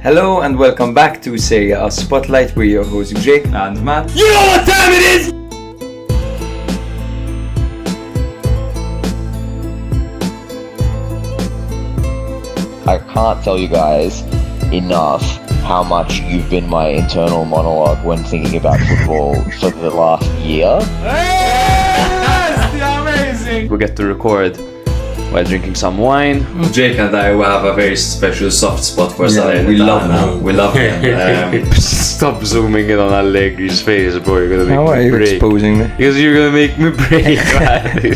Hello and welcome back to Serie A Spotlight. We're your hosts Jake and Matt. You know what time it is! I can't tell you guys enough how much you've been my internal monologue when thinking about football for the last year. Yes, amazing! We get to record while drinking some wine. Jake and I will have a very special soft spot for Salernitana. We love him. We love him. Stop zooming in on Allegri's face, bro. You're gonna make How me are you break. exposing me? Because you're gonna make me break, man.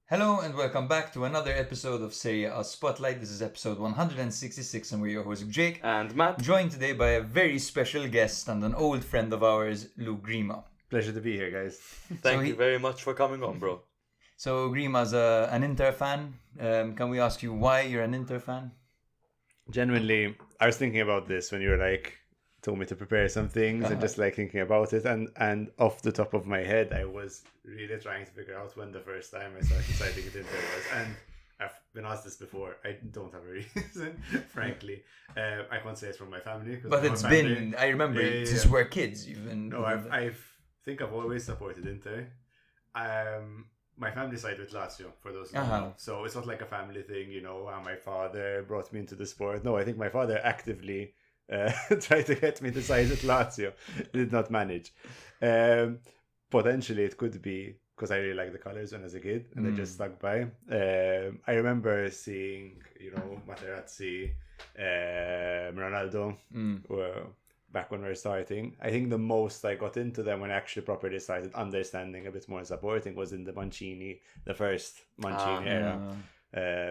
Hello and welcome back to another episode of Serie A Spotlight. This is episode 166 and we're your host Jake. And Matt. Joined today by a very special guest and an old friend of ours, Luke Grima. Pleasure to be here, guys. Thank you very much for coming on, bro. So Grima's an Inter fan. Can we ask you why you're an Inter fan? Genuinely, I was thinking about this when you were told me to prepare some things and just thinking about it, and off the top of my head I was really trying to figure out when the first time I started deciding it Inter was, and I've been asked this before. I don't have a reason, frankly. I can't say it's from my family, but it's been, I remember since we're kids you've been... No, I think I've always supported Inter. My family side with Lazio, for those who don't know. So it's not like a family thing, my father brought me into the sport. No, I think my father actively tried to get me to side with Lazio. Did not manage. Potentially it could be because I really liked the colours when I was a kid and they just stuck by. I remember seeing, Materazzi, Ronaldo, back when we were starting. I think the most I got into them when I actually properly started understanding a bit more and supporting was in the first Mancini era,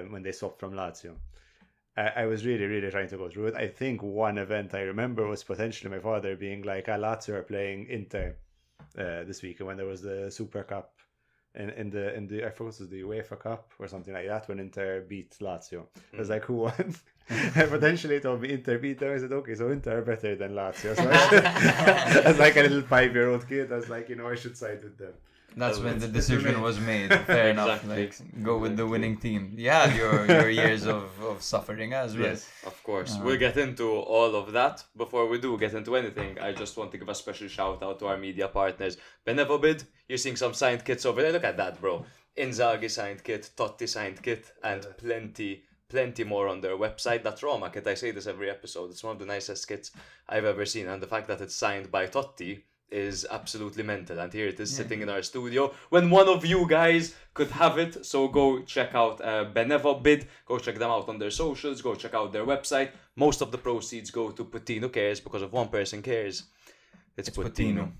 when they swapped from Lazio. I was really, really trying to go through it. I think one event I remember was potentially my father being like, Lazio are playing Inter this weekend when there was the Super Cup in the I forgot it was the UEFA Cup or something like that when Inter beat Lazio. I was like, who won? And potentially told me Inter beat them. I said, okay, so Inter are better than Lazio. So as like a little 5-year-old kid, I was like, I should side with them. That's when the decision was made. Fair enough. Go with the winning team. You had your years of suffering as well. Yes, of course. We'll get into all of that. Before we do get into anything, I just want to give a special shout out to our media partners. Benevobid, you're seeing some signed kits over there. Look at that, bro. Inzaghi signed kit, Totti signed kit, and plenty more on their website. That Roma kit, I say this every episode. It's one of the nicest kits I've ever seen. And the fact that it's signed by Totti is absolutely mental, and here it is sitting in our studio when one of you guys could have it. So go check out Benevobid, go check them out on their socials, go check out their website. Most of the proceeds go to Putino Cares, because if one person cares, it's Putino.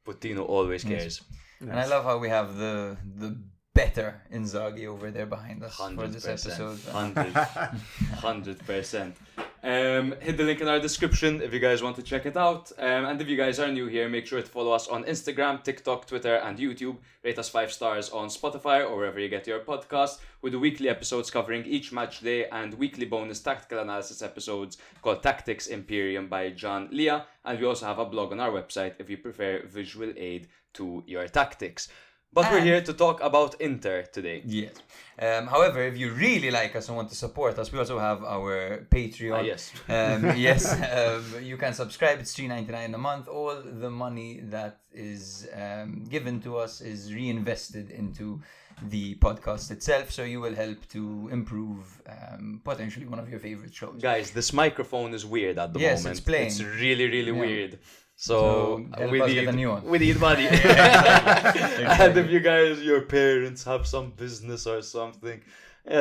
Putino always cares. And I love how we have the better Inzaghi over there behind us for this episode. 100%. Hit the link in our description if you guys want to check it out. And if you guys are new here, make sure to follow us on Instagram, TikTok, Twitter, and YouTube. Rate us 5 stars on Spotify or wherever you get your podcasts. We do weekly episodes covering each match day and weekly bonus tactical analysis episodes called Tactics Imperium by John Leah. And we also have a blog on our website if you prefer visual aid to your tactics. But we're here to talk about Inter today. Yes. However, if you really like us and want to support us, we also have our Patreon. Yes. You can subscribe. It's $3.99 a month. All the money that is given to us is reinvested into the podcast itself, so you will help to improve potentially one of your favorite shows. Guys, this microphone is weird at the moment. Yes, it's playing. It's really, really weird. So we get a new one. We need money. And if you guys, your parents have some business or something,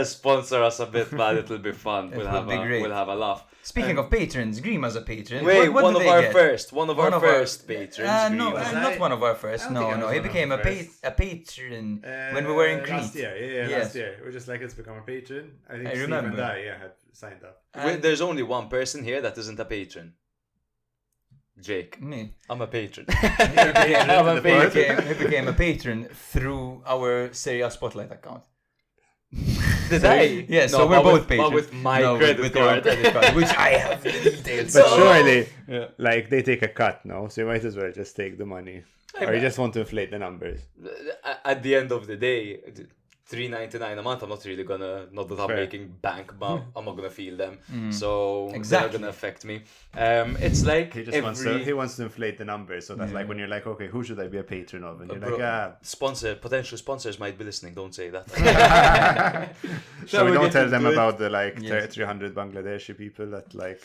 sponsor us a bit, man. It'll be fun. We'll have a laugh. Speaking of patrons, Grima's a patron. Wait, what one of our first patrons. Not one of our first. No. He became a patron when we were in Crete. Last year, last year. We're just like, let's become a patron. I think Steve remember. And I had signed up. There's only one person here that isn't a patron. Jake. Me. I'm a patron. He became a patron through our Serie A Spotlight account. Did I? Yeah, so we're both patrons. But with my credit card. Which I have the details. But surely, like, they take a cut now, so you might as well just take the money. Or you just want to inflate the numbers? At the end of the day, $3.99 a month, I'm not really gonna, not that I'm Fair. making bank, but I'm not gonna feel them. So they're Exactly. not gonna affect me. It's like He just wants to inflate the numbers, so that like when you're like, okay, who should I be a patron of? And you're like, potential sponsors might be listening, don't say that. so we we don't get tell them into it? about the like Yes. 300 Bangladeshi people that like.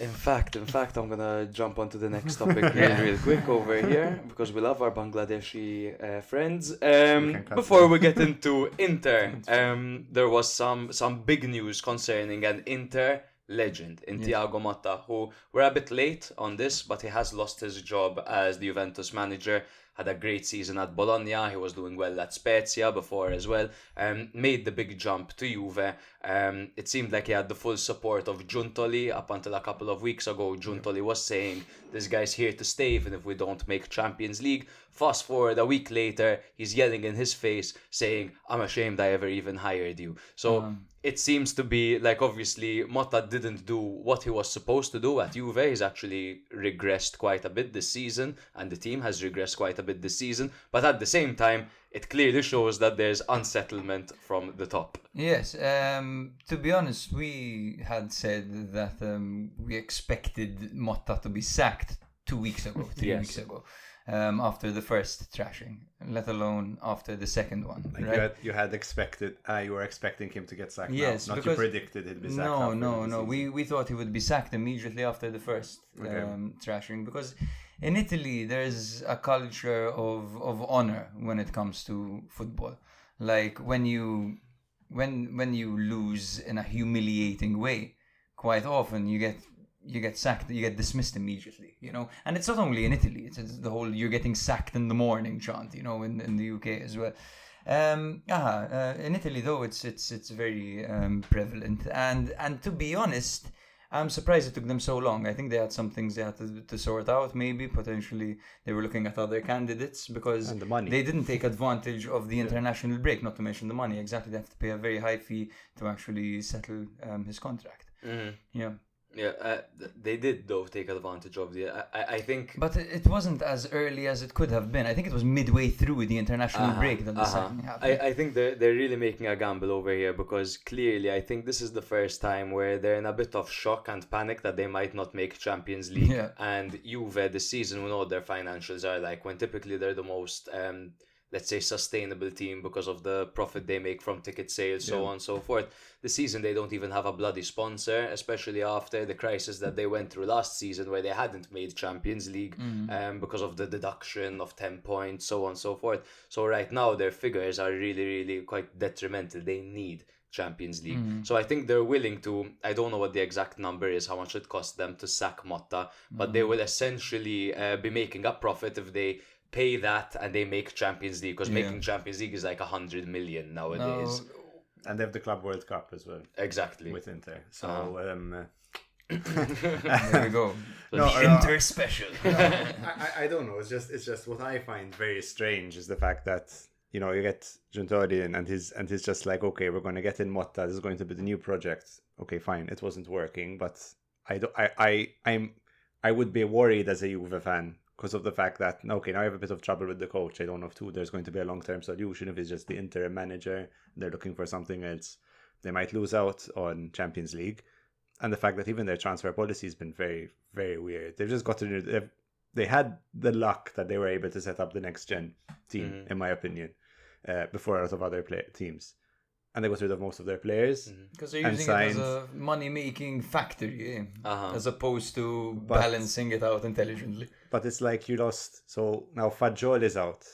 In fact, I'm gonna jump onto the next topic real quick over here because we love our Bangladeshi friends. cut Before we get into Inter, there was some big news concerning an Inter legend in Thiago Motta, who we're a bit late on this, but he has lost his job as the Juventus manager. Had a great season at Bologna. He was doing well at Spezia before as well. Made the big jump to Juve. It seemed like he had the full support of Giuntoli. Up until a couple of weeks ago, Giuntoli was saying, this guy's here to stay even if we don't make Champions League. Fast forward a week later, he's yelling in his face saying, I'm ashamed I ever even hired you. So it seems to be like, obviously, Motta didn't do what he was supposed to do at Juve. He's actually regressed quite a bit this season, and the team has regressed quite a bit this season. But at the same time, it clearly shows that there's unsettlement from the top. Yes, to be honest, we had said that we expected Motta to be sacked 2 weeks ago, 3 weeks ago, after the first trashing, let alone after the second one. Like right? you had expected, you were expecting him to get sacked. Yes, not you because- predicted he'd be sacked. No, halfway no, through the no. season. We thought he would be sacked immediately after the first trashing, because in Italy there's a culture of honor when it comes to football. Like when you lose in a humiliating way, quite often you get sacked, you get dismissed immediately, you know. And it's not only in Italy; it's the whole "you're getting sacked in the morning" chant, you know, in the UK as well. In Italy though, it's very prevalent, and to be honest, I'm surprised it took them so long. I think they had some things they had to sort out. Maybe potentially they were looking at other candidates because And the money. they didn't take advantage of the international break. Not to mention the money. Exactly, they have to pay a very high fee to actually settle his contract. Yeah. Yeah, they did though take advantage of the. I think. But it wasn't as early as it could have been. I think it was midway through the international break that the sacking happened. I think they're really making a gamble over here because clearly I think this is the first time where they're in a bit of shock and panic that they might not make Champions League. Yeah. And Juve this season, we know what their financials are like, when typically they're the most let's say sustainable team because of the profit they make from ticket sales, so on and so forth. This season they don't even have a bloody sponsor, especially after the crisis that they went through last season where they hadn't made Champions League because of the deduction of 10 points, so on and so forth. So right now their figures are really, really quite detrimental. They need Champions League. So I think they're willing to, I don't know what the exact number is, how much it costs them to sack Motta, but they will essentially be making a profit if they pay that and they make Champions League, because making Champions League is like 100 million nowadays. And they have the Club World Cup as well. Exactly. With Inter. So, There we go. Inter special. I don't know. It's just what I find very strange is the fact that, you know, you get Giuntoli and he's just like, okay, we're going to get in Motta. This is going to be the new project. Okay, fine. It wasn't working, but I would be worried as a Juve fan because of the fact that, okay, now I have a bit of trouble with the coach. I don't know if there's going to be a long-term solution. If it's just the interim manager, they're looking for something else. They might lose out on Champions League. And the fact that even their transfer policy has been very, very weird. They've just gotten... They had the luck that they were able to set up the next-gen team, in my opinion, before a lot of other teams. And they got rid of most of their players. Because they're using it as a money-making factory, as opposed to balancing it out intelligently. But it's like you lost. So now Fagioli is out.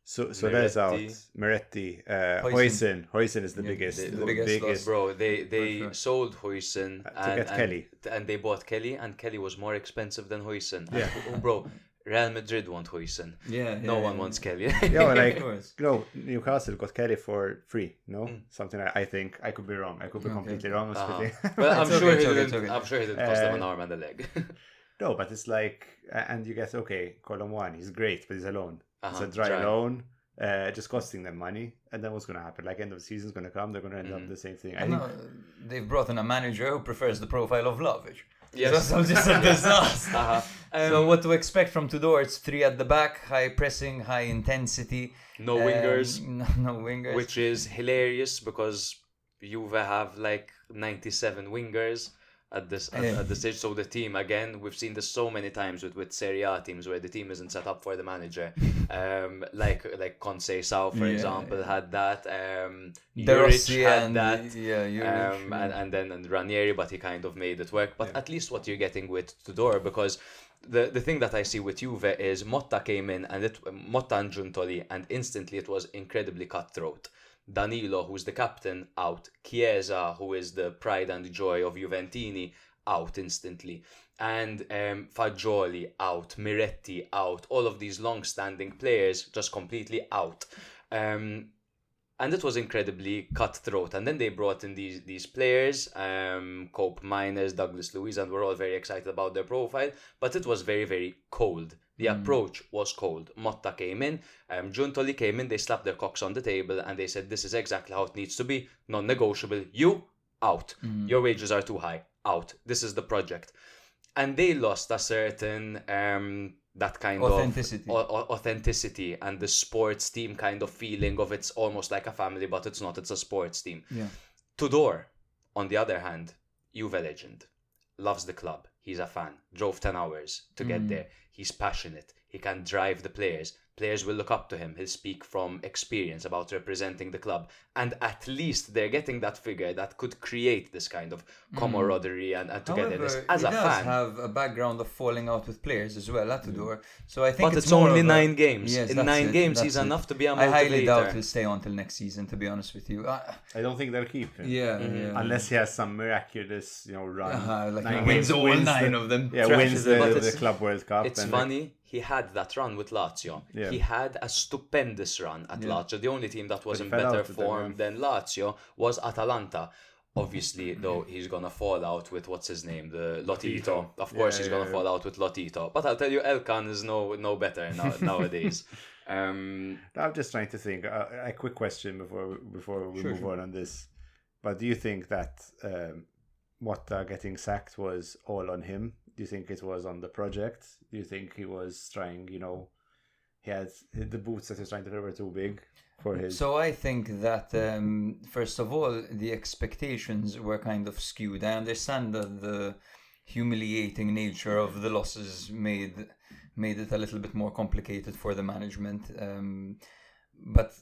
Soler's out. Meretti. Huijsen is the biggest. the biggest loss. Bro, they sold Huijsen to get Kelly. And they bought Kelly, and Kelly was more expensive than Huijsen. Yeah. Bro, Real Madrid want Huijsen. No one wants Kelly. Yeah, like, Of course. no, Newcastle got Kelly for free. No, something I think I could be wrong. I could be completely wrong. Well, I'm It's sure okay, he it's didn't. okay. I'm sure he didn't cost them an arm and a leg. No, but it's like, and you get Colomwani. He's great, but he's alone. It's a dry. dry loan. Just costing them money, and then what's going to happen? Like, end of the season's going to come, they're going to end up the same thing. I think They've brought in a manager who prefers the profile of Vlahovic. Yes. So just a disaster. Uh-huh. So what to expect from Tudor? It's 3 at the back, high pressing, high intensity. No wingers. No wingers. Which is hilarious because Juve have like 97 wingers at this stage. So the team, again, we've seen this so many times with Serie A teams where the team isn't set up for the manager. Like Conceição, for example, had that. Juric had that. And then Ranieri, but he kind of made it work. But at least what you're getting with Tudor, because the thing that I see with Juve is Motta came in and Motta and Giuntoli, and instantly it was incredibly cutthroat. Danilo, who's the captain, out. Chiesa, who is the pride and joy of Juventini, out instantly. And Fagioli, out. Miretti, out. All of these long-standing players just completely out. And it was incredibly cutthroat. And then they brought in these players, Cope Miners, Douglas Luiz, and we're all very excited about their profile. But it was very, very cold. The approach was cold. Motta came in, Giuntoli came in, they slapped their cocks on the table and they said, this is exactly how it needs to be, non-negotiable. You, out. Your wages are too high, out. This is the project. And they lost a certain, that kind authenticity. of authenticity and the sports team kind of feeling of it's almost like a family, but it's not, it's a sports team. Yeah. Tudor, on the other hand, Juve legend, loves the club. He's a fan. Drove 10 hours to get there. He's passionate. He can drive the players. Players will look up to him. He'll speak from experience about representing the club. And at least they're getting that figure that could create this kind of camaraderie and togetherness. However, as he a does fan. have a background of falling out with players as well at Tudor. So I think But it's more only of 9 games. Yes, In that's 9 it, games, that's he's it. enough to be a I highly doubt motivator. he'll stay on till next season, to be honest with you. I don't think they'll keep him. Yeah. Unless he has some miraculous, run. Like 9 he wins games, all 9 of them. Yeah, Trashes wins it. the Club World Cup. It's and funny. He had that run with Lazio. Yeah. He had a stupendous run at Lazio. The only team that was in fell better out with them, form than Lazio was Atalanta. Obviously, though, he's gonna fall out with what's his name, the Lotito. Of course, he's gonna fall out with Lotito. But I'll tell you, Elkan is no better nowadays. I'm just trying to think. A quick question before we move on this. But do you think that Motta getting sacked was all on him? Do you think it was on the project? Do you think he was trying? He had the boots that he was trying to fill were too big for his. So I think that first of all, the expectations were kind of skewed. I understand that the humiliating nature of the losses made it a little bit more complicated for the management. But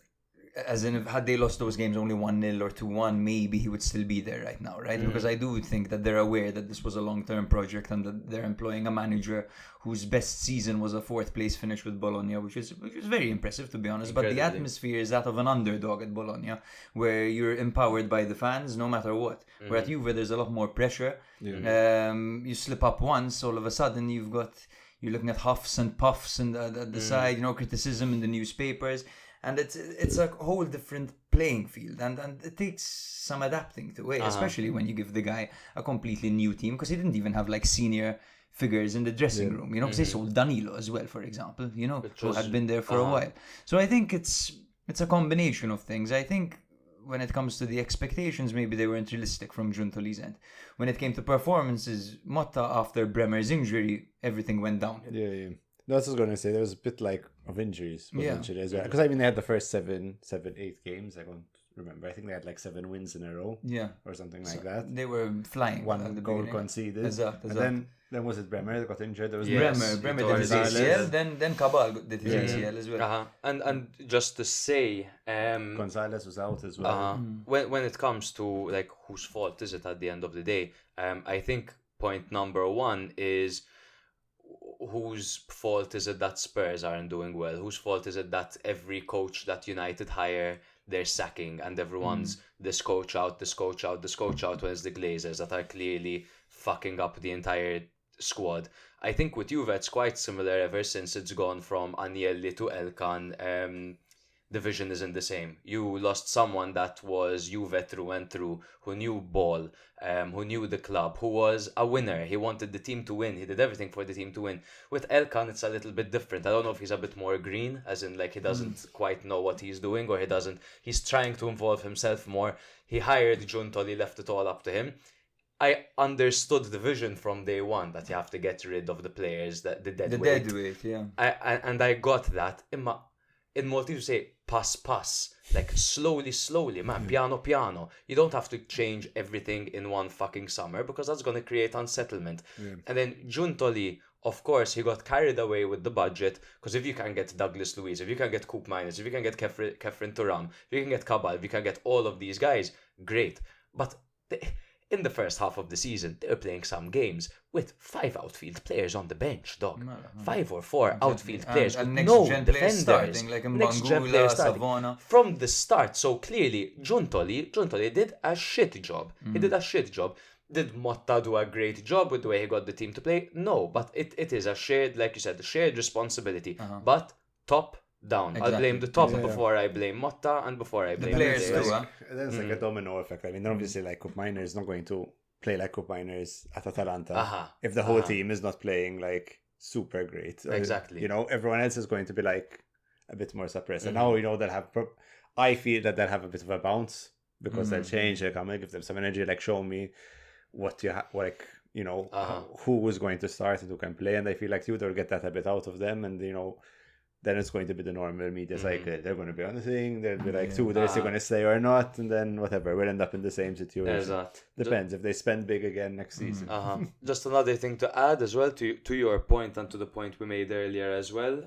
as in, had they lost those games only 1-0 or 2-1, maybe he would still be there right now, right? Because I do think that they're aware that this was a long-term project and that they're employing a manager whose best season was a 4th place finish with Bologna, which is very impressive, to be honest. But the atmosphere is that of an underdog at Bologna, where you're empowered by the fans no matter what. Where at Juve, there's a lot more pressure. You slip up once, all of a sudden you're looking at huffs and puffs and at the side, criticism in the newspapers. And it's a whole different playing field, and it takes some adapting to it, especially when you give the guy a completely new team, because he didn't even have like senior figures in the dressing room, because they sold Danilo as well, for example, who had been there for a while. So I think it's a combination of things. I think when it comes to the expectations, maybe they weren't realistic from Giuntoli's end. When it came to performances, Motta, after Bremer's injury, everything went downhill. Yeah. That's what I was going to say. There was a bit of injuries potentially as well. Because they had the first 8 games. I don't remember. I think they had 7 wins in a row. Yeah. Or something like that. They were flying. One goal conceded. Exactly. And then was it Bremer that got injured? There was Bremer did his ACL. Then Cabal did his ACL as well. And just to say, Gonzalez was out as well. When it comes to whose fault is it at the end of the day, I think point number 1 is, whose fault is it that Spurs aren't doing well? Whose fault is it that every coach that United hire, they're sacking, and everyone's this coach out, when it's the Glazers that are clearly fucking up the entire squad. I think with Juve it's quite similar ever since it's gone from Agnelli to Elkan. The vision isn't the same. You lost someone that was Juve through and through, who knew ball, who knew the club, who was a winner. He wanted the team to win. He did everything for the team to win. With Elkan, it's a little bit different. I don't know if he's a bit more green, as in he doesn't quite know what he's doing, or he's trying to involve himself more. He hired Giuntoli, left it all up to him. I understood the vision from day one that you have to get rid of the players, the dead weight. dead weight, yeah. And I got that. In Maltese you say pass, like slowly, man, piano. You don't have to change everything in one fucking summer because that's going to create unsettlement. And then Giuntoli, of course, he got carried away with the budget because if you can get Douglas Luiz, if you can get Coop Miners, if you can get Kefren Turam, if you can get Cabal, if you can get all of these guys, great. But in the first half of the season, they were playing some games with 5 outfield players on the bench, dog. 5 or 4 outfield players with no defenders. Starting, like Mbangula, Savona. From the start, so clearly, Giuntoli did a shit job. He did a shit job. Did Motta do a great job with the way he got the team to play? No, but it is a shared, like you said, a shared responsibility. But top down. I'll blame the top before I blame Motta and before I blame the players too. Then it's like a domino effect. I mean, obviously, like Cup Miners is not going to play like Cup Miners at Atalanta if the whole team is not playing like super great. Exactly. You know, everyone else is going to be like a bit more suppressed. And now you know they'll have. I feel that they'll have a bit of a bounce because they'll change. They'll come and give them some energy. Like show me what you have. Like you know who is going to start and who can play. And I feel like Tudor will get that a bit out of them. And you know. Then it's going to be the normal media cycle. They're going to be on the thing. They'll be like, Tudor, is he going to stay or not? And then whatever, we'll end up in the same situation. Depends if they spend big again next season. Just another thing to add as well to your point and to the point we made earlier as well.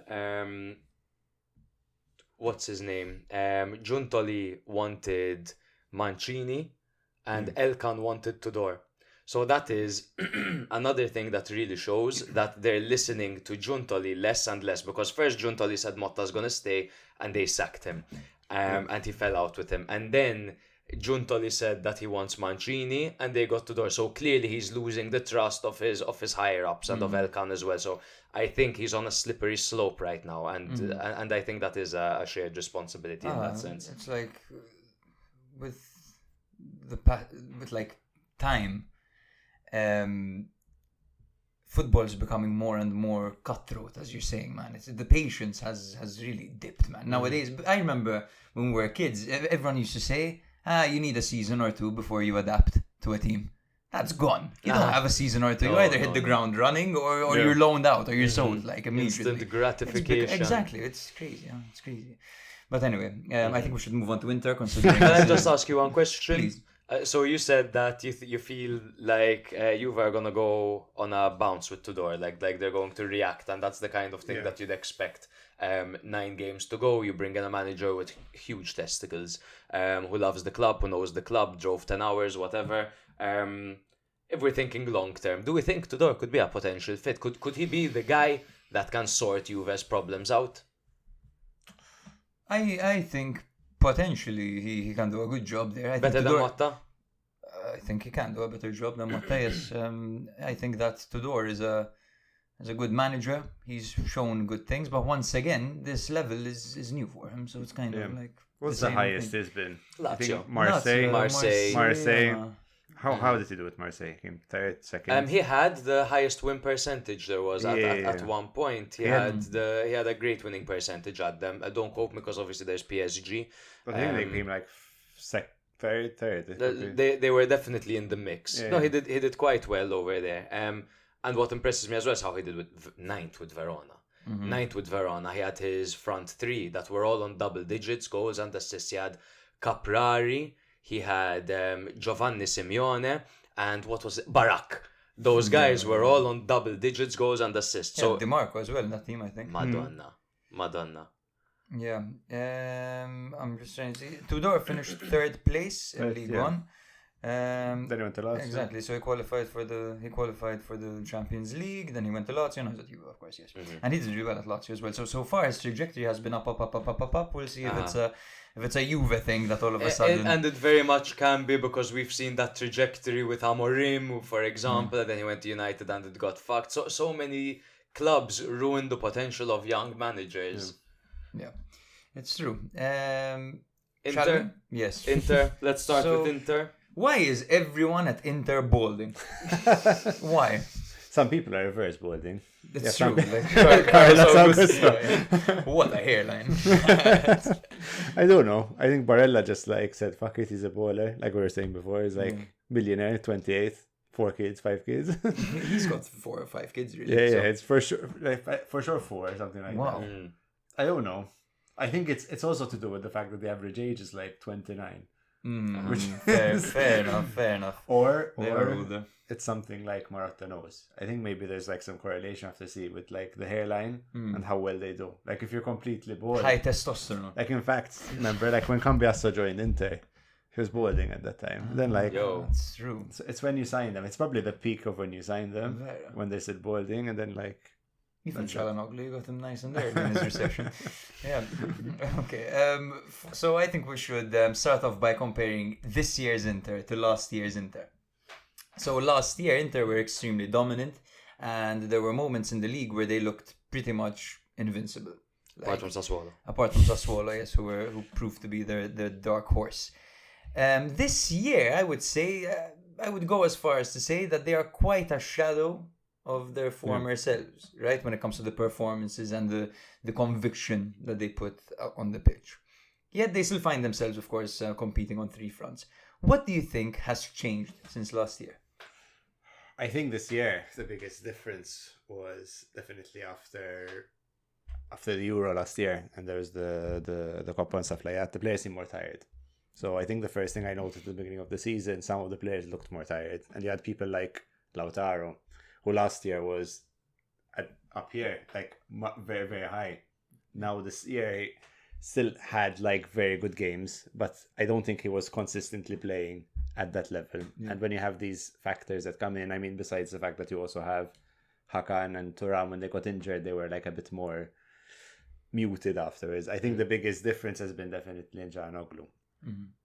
What's his name? Giuntoli wanted Mancini and Elkan wanted Tudor. So that is another thing that really shows that they're listening to Giuntoli less and less because first Giuntoli said Motta's going to stay and they sacked him and he fell out with him. And then Giuntoli said that he wants Mancini and they got Tudor. So clearly he's losing the trust of his higher-ups and of Elkan as well. So I think he's on a slippery slope right now and I think that is a shared responsibility in that sense. It's like with like time. Football is becoming more and more cutthroat, as you're saying, man. The patience has really dipped, man. Nowadays, I remember when we were kids, everyone used to say, you need a season or two before you adapt to a team. That's gone. You don't have a season or two. You either hit the ground running or you're loaned out or you're sold like immediately. Instant gratification. Exactly. It's crazy. Yeah, it's crazy. But anyway, I think we should move on to Inter. Considering Can I just ask you one question? Please. So you said that you feel like Juve are gonna go on a bounce with Tudor, like they're going to react, and that's the kind of thing that you'd expect. 9 games to go, you bring in a manager with huge testicles, who loves the club, who knows the club, drove 10 hours, whatever. If we're thinking long term, do we think Tudor could be a potential fit? Could he be the guy that can sort Juve's problems out? I think. Potentially, he can do a good job there. Better than Motta? I think he can do a better job than Motta, yes. I think that Tudor is a good manager. He's shown good things, but once again, this level is new for him, so it's kind of like... What's the highest he's been? Lazio. Marseille. How did he do with Marseille? Came third, second. He had the highest win percentage there was at one point. He had a great winning percentage at them. Don't quote me because obviously there's PSG. But I think they came like third. They were definitely in the mix. No, he did quite well over there. And what impresses me as well is how he did with ninth with Verona. Ninth with Verona, he had his front 3 that were all on double digits, goals and assists. He had Caprari. He had Giovanni Simeone and what was it? Barak. Those guys were all on double digits, goals and assists. So DeMarco as well in that team, I think. Madonna. Yeah. I'm just trying to see. Tudor finished 3rd place in League One. Then he went to Lazio. Exactly. So he qualified for the Champions League. Then he went to Lazio. No, he's at Juve, of course, yes. And he did really well at Lazio as well. So far his trajectory has been up. We'll see if it's a Juve thing that all of a sudden... And it very much can be because we've seen that trajectory with Amorim, for example, and then he went to United and it got fucked. So many clubs ruin the potential of young managers. Yeah, it's true. Inter? Yes. Inter. Let's start with Inter. Why is everyone at Inter balding? Why? Some people are reverse balding. It's true. What a hairline. I don't know. I think Barella just said, fuck it, he's a baller. Like we were saying before, he's like millionaire, 28, 4 kids, 5 kids. He's got 4 or 5 kids, really. Yeah, so. it's for sure, like, for sure 4 or something like Wow. that. I don't know. I think it's also to do with the fact that the average age is like 29. Fair enough. Or They are older. it's something like Marotta knows. I think maybe there's like some correlation have to see with like the hairline and how well they do. Like if you're completely bald. High testosterone. Like in fact, remember like when Cambiasso joined Inter, he was balding at that time. Then like That's true. it's when you sign them. It's probably the peak of when you sign them Yeah. when they said balding, and then like Even Chalanoglu, you got him nice and there in his reception. Yeah. Okay. So I think we should start off by comparing this year's Inter to last year's Inter. So last year, Inter were extremely dominant, and there were moments in the league where they looked pretty much invincible. Apart from Sassuolo. Apart from Sassuolo, yes, who proved to be the dark horse. This year, I would say, I would go as far as to say that they are quite a shadow of their former selves, right? When it comes to the performances and the conviction that they put on the pitch. Yet they still find themselves, of course, competing on 3 fronts. What do you think has changed since last year? I think this year the biggest difference was definitely after the Euro last year, and there was the Coppa and stuff like that. The players seemed more tired. So I think the first thing I noticed at the beginning of the season, some of the players looked more tired, and you had people like Lautaro, who last year was up here, like very, very high. Now this year he still had like very good games, but I don't think he was consistently playing at that level. Yeah. And when you have these factors that come in, I mean, besides the fact that you also have Hakan and Thuram, when they got injured, they were like a bit more muted afterwards. I think the biggest difference has been definitely in Calhanoglu.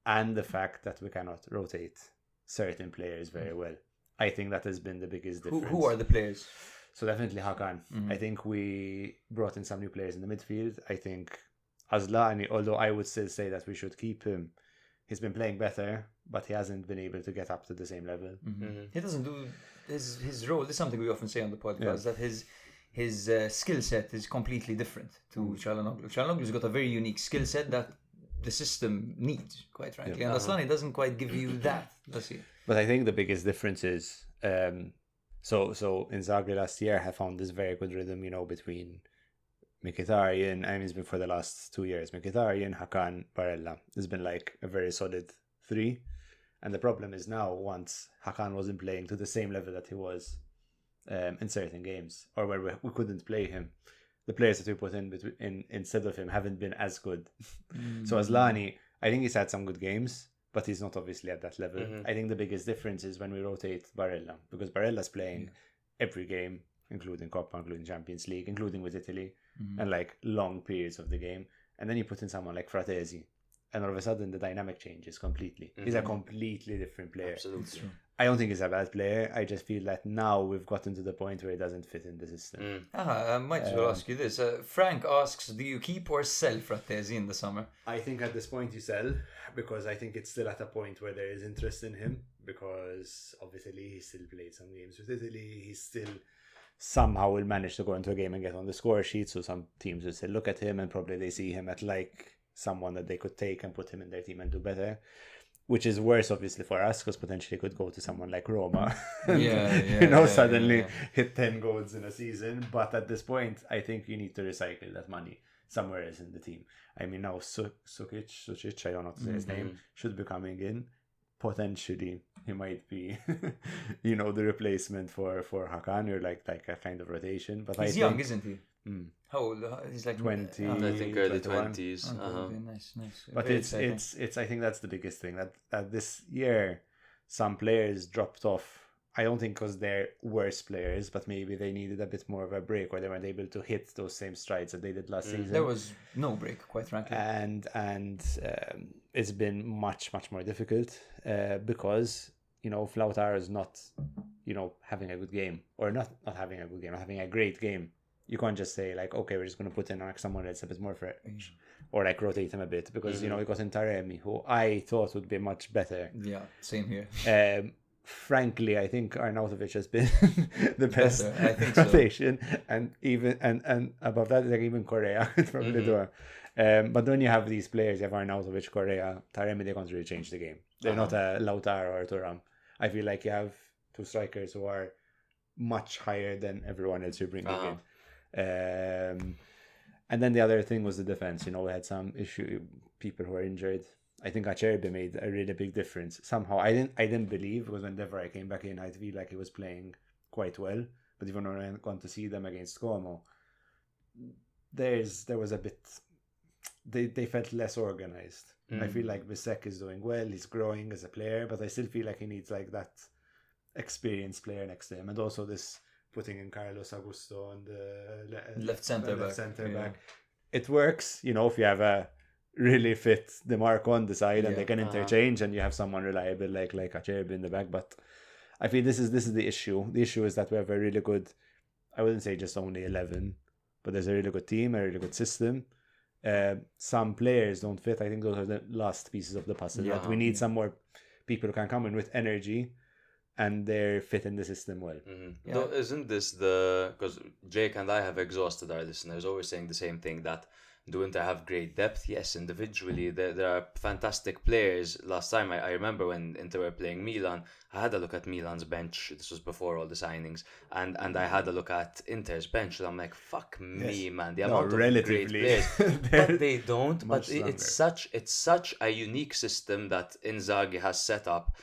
And the fact that we cannot rotate certain players very well. I think that has been the biggest difference. Who are the players? So definitely Hakan. I think we brought in some new players in the midfield. I think Asllani, although I would still say that we should keep him, he's been playing better, but he hasn't been able to get up to the same level. He doesn't do his role. This is something we often say on the podcast, that his skill set is completely different to Calhanoglu. Calhanoglu's got a very unique skill set that the system needs, quite frankly. And Asllani doesn't quite give you that, does he? But I think the biggest difference is, so Inzaghi last year have found this very good rhythm, between Mkhitaryan, I mean, it's been for the last 2 years, Mkhitaryan, Hakan, Barella. It's been like a very solid 3. And the problem is now, once Hakan wasn't playing to the same level that he was in certain games, or where we couldn't play him, the players that we put in instead of him haven't been as good. So Asllani, I think he's had some good games, but he's not obviously at that level. I think the biggest difference is when we rotate Barella, because Barella's playing every game, including Coppa, including Champions League, including with Italy, and like long periods of the game. And then you put in someone like Fratesi, and all of a sudden the dynamic changes completely. He's a completely different player. Absolutely. I don't think he's a bad player. I just feel that now we've gotten to the point where he doesn't fit in the system. I might as well ask you this. Frank asks, do you keep or sell Fratesi in the summer? I think at this point you sell, because I think it's still at a point where there is interest in him, because obviously he still played some games with Italy. He still somehow will manage to go into a game and get on the score sheet, so some teams will still look at him and probably they see him at like someone that they could take and put him in their team and do better. Which is worse, obviously, for us, because potentially could go to someone like Roma. Suddenly hit 10 goals in a season. But at this point, I think you need to recycle that money somewhere else in the team. I mean, now Sucic, I don't know how to say his name, should be coming in. Potentially, he might be, the replacement for Hakan, or like a kind of rotation. But he's young, isn't he? How old? He's like 20. I think early 21. 20s. Okay, nice. But Very it's exciting. I think that's the biggest thing, that this year some players dropped off. I don't think because they're worse players, but maybe they needed a bit more of a break, or they weren't able to hit those same strides that they did last season. There was no break, quite frankly. And it's been much more difficult because Lautaro is not having a good game, or not having a good game, not having a great game. You can't just say like, okay, we're just going to put in like someone that's a bit more fresh, or like rotate him a bit, because we got in Taremi, who I thought would be much better. Yeah, same here. Frankly, I think Arnautovic has been the best I think so. rotation, and even and above that, like even Correa could probably do it. But when you have these players, you have Arnautovic, Correa, Taremi, they can't really change the game. They're not a Lautaro or Thuram. I feel like you have two strikers who are much higher than everyone else you're bringing in. And then the other thing was the defense. We had some people who were injured. I think Acerbi made a really big difference. Somehow, I didn't believe, because whenever I came back in, I feel like he was playing quite well. But even when I went on to see them against Como, there was a bit. They felt less organized. I feel like Bisek is doing well. He's growing as a player, but I still feel like he needs like that experienced player next to him, and also this putting in Carlos Augusto on the left center back. It works, if you have a really fit DeMarco on the side and they can interchange, and you have someone reliable like Acerbi in the back. But I feel this is the issue. The issue is that we have a really good, I wouldn't say just only 11, but there's a really good team, a really good system. Some players don't fit. I think those are the last pieces of the puzzle. That we need some more people who can come in with energy and they're fit in the system well. Though, isn't this because Jake and I have exhausted our listeners, always saying the same thing, that do Inter have great depth? Yes, individually there are fantastic players. Last time I remember when Inter were playing Milan, I had a look at Milan's bench. This was before all the signings, and I had a look at Inter's bench, and I'm like, fuck me, man, the amount of great players. But they don't. But it's such a unique system that Inzaghi has set up.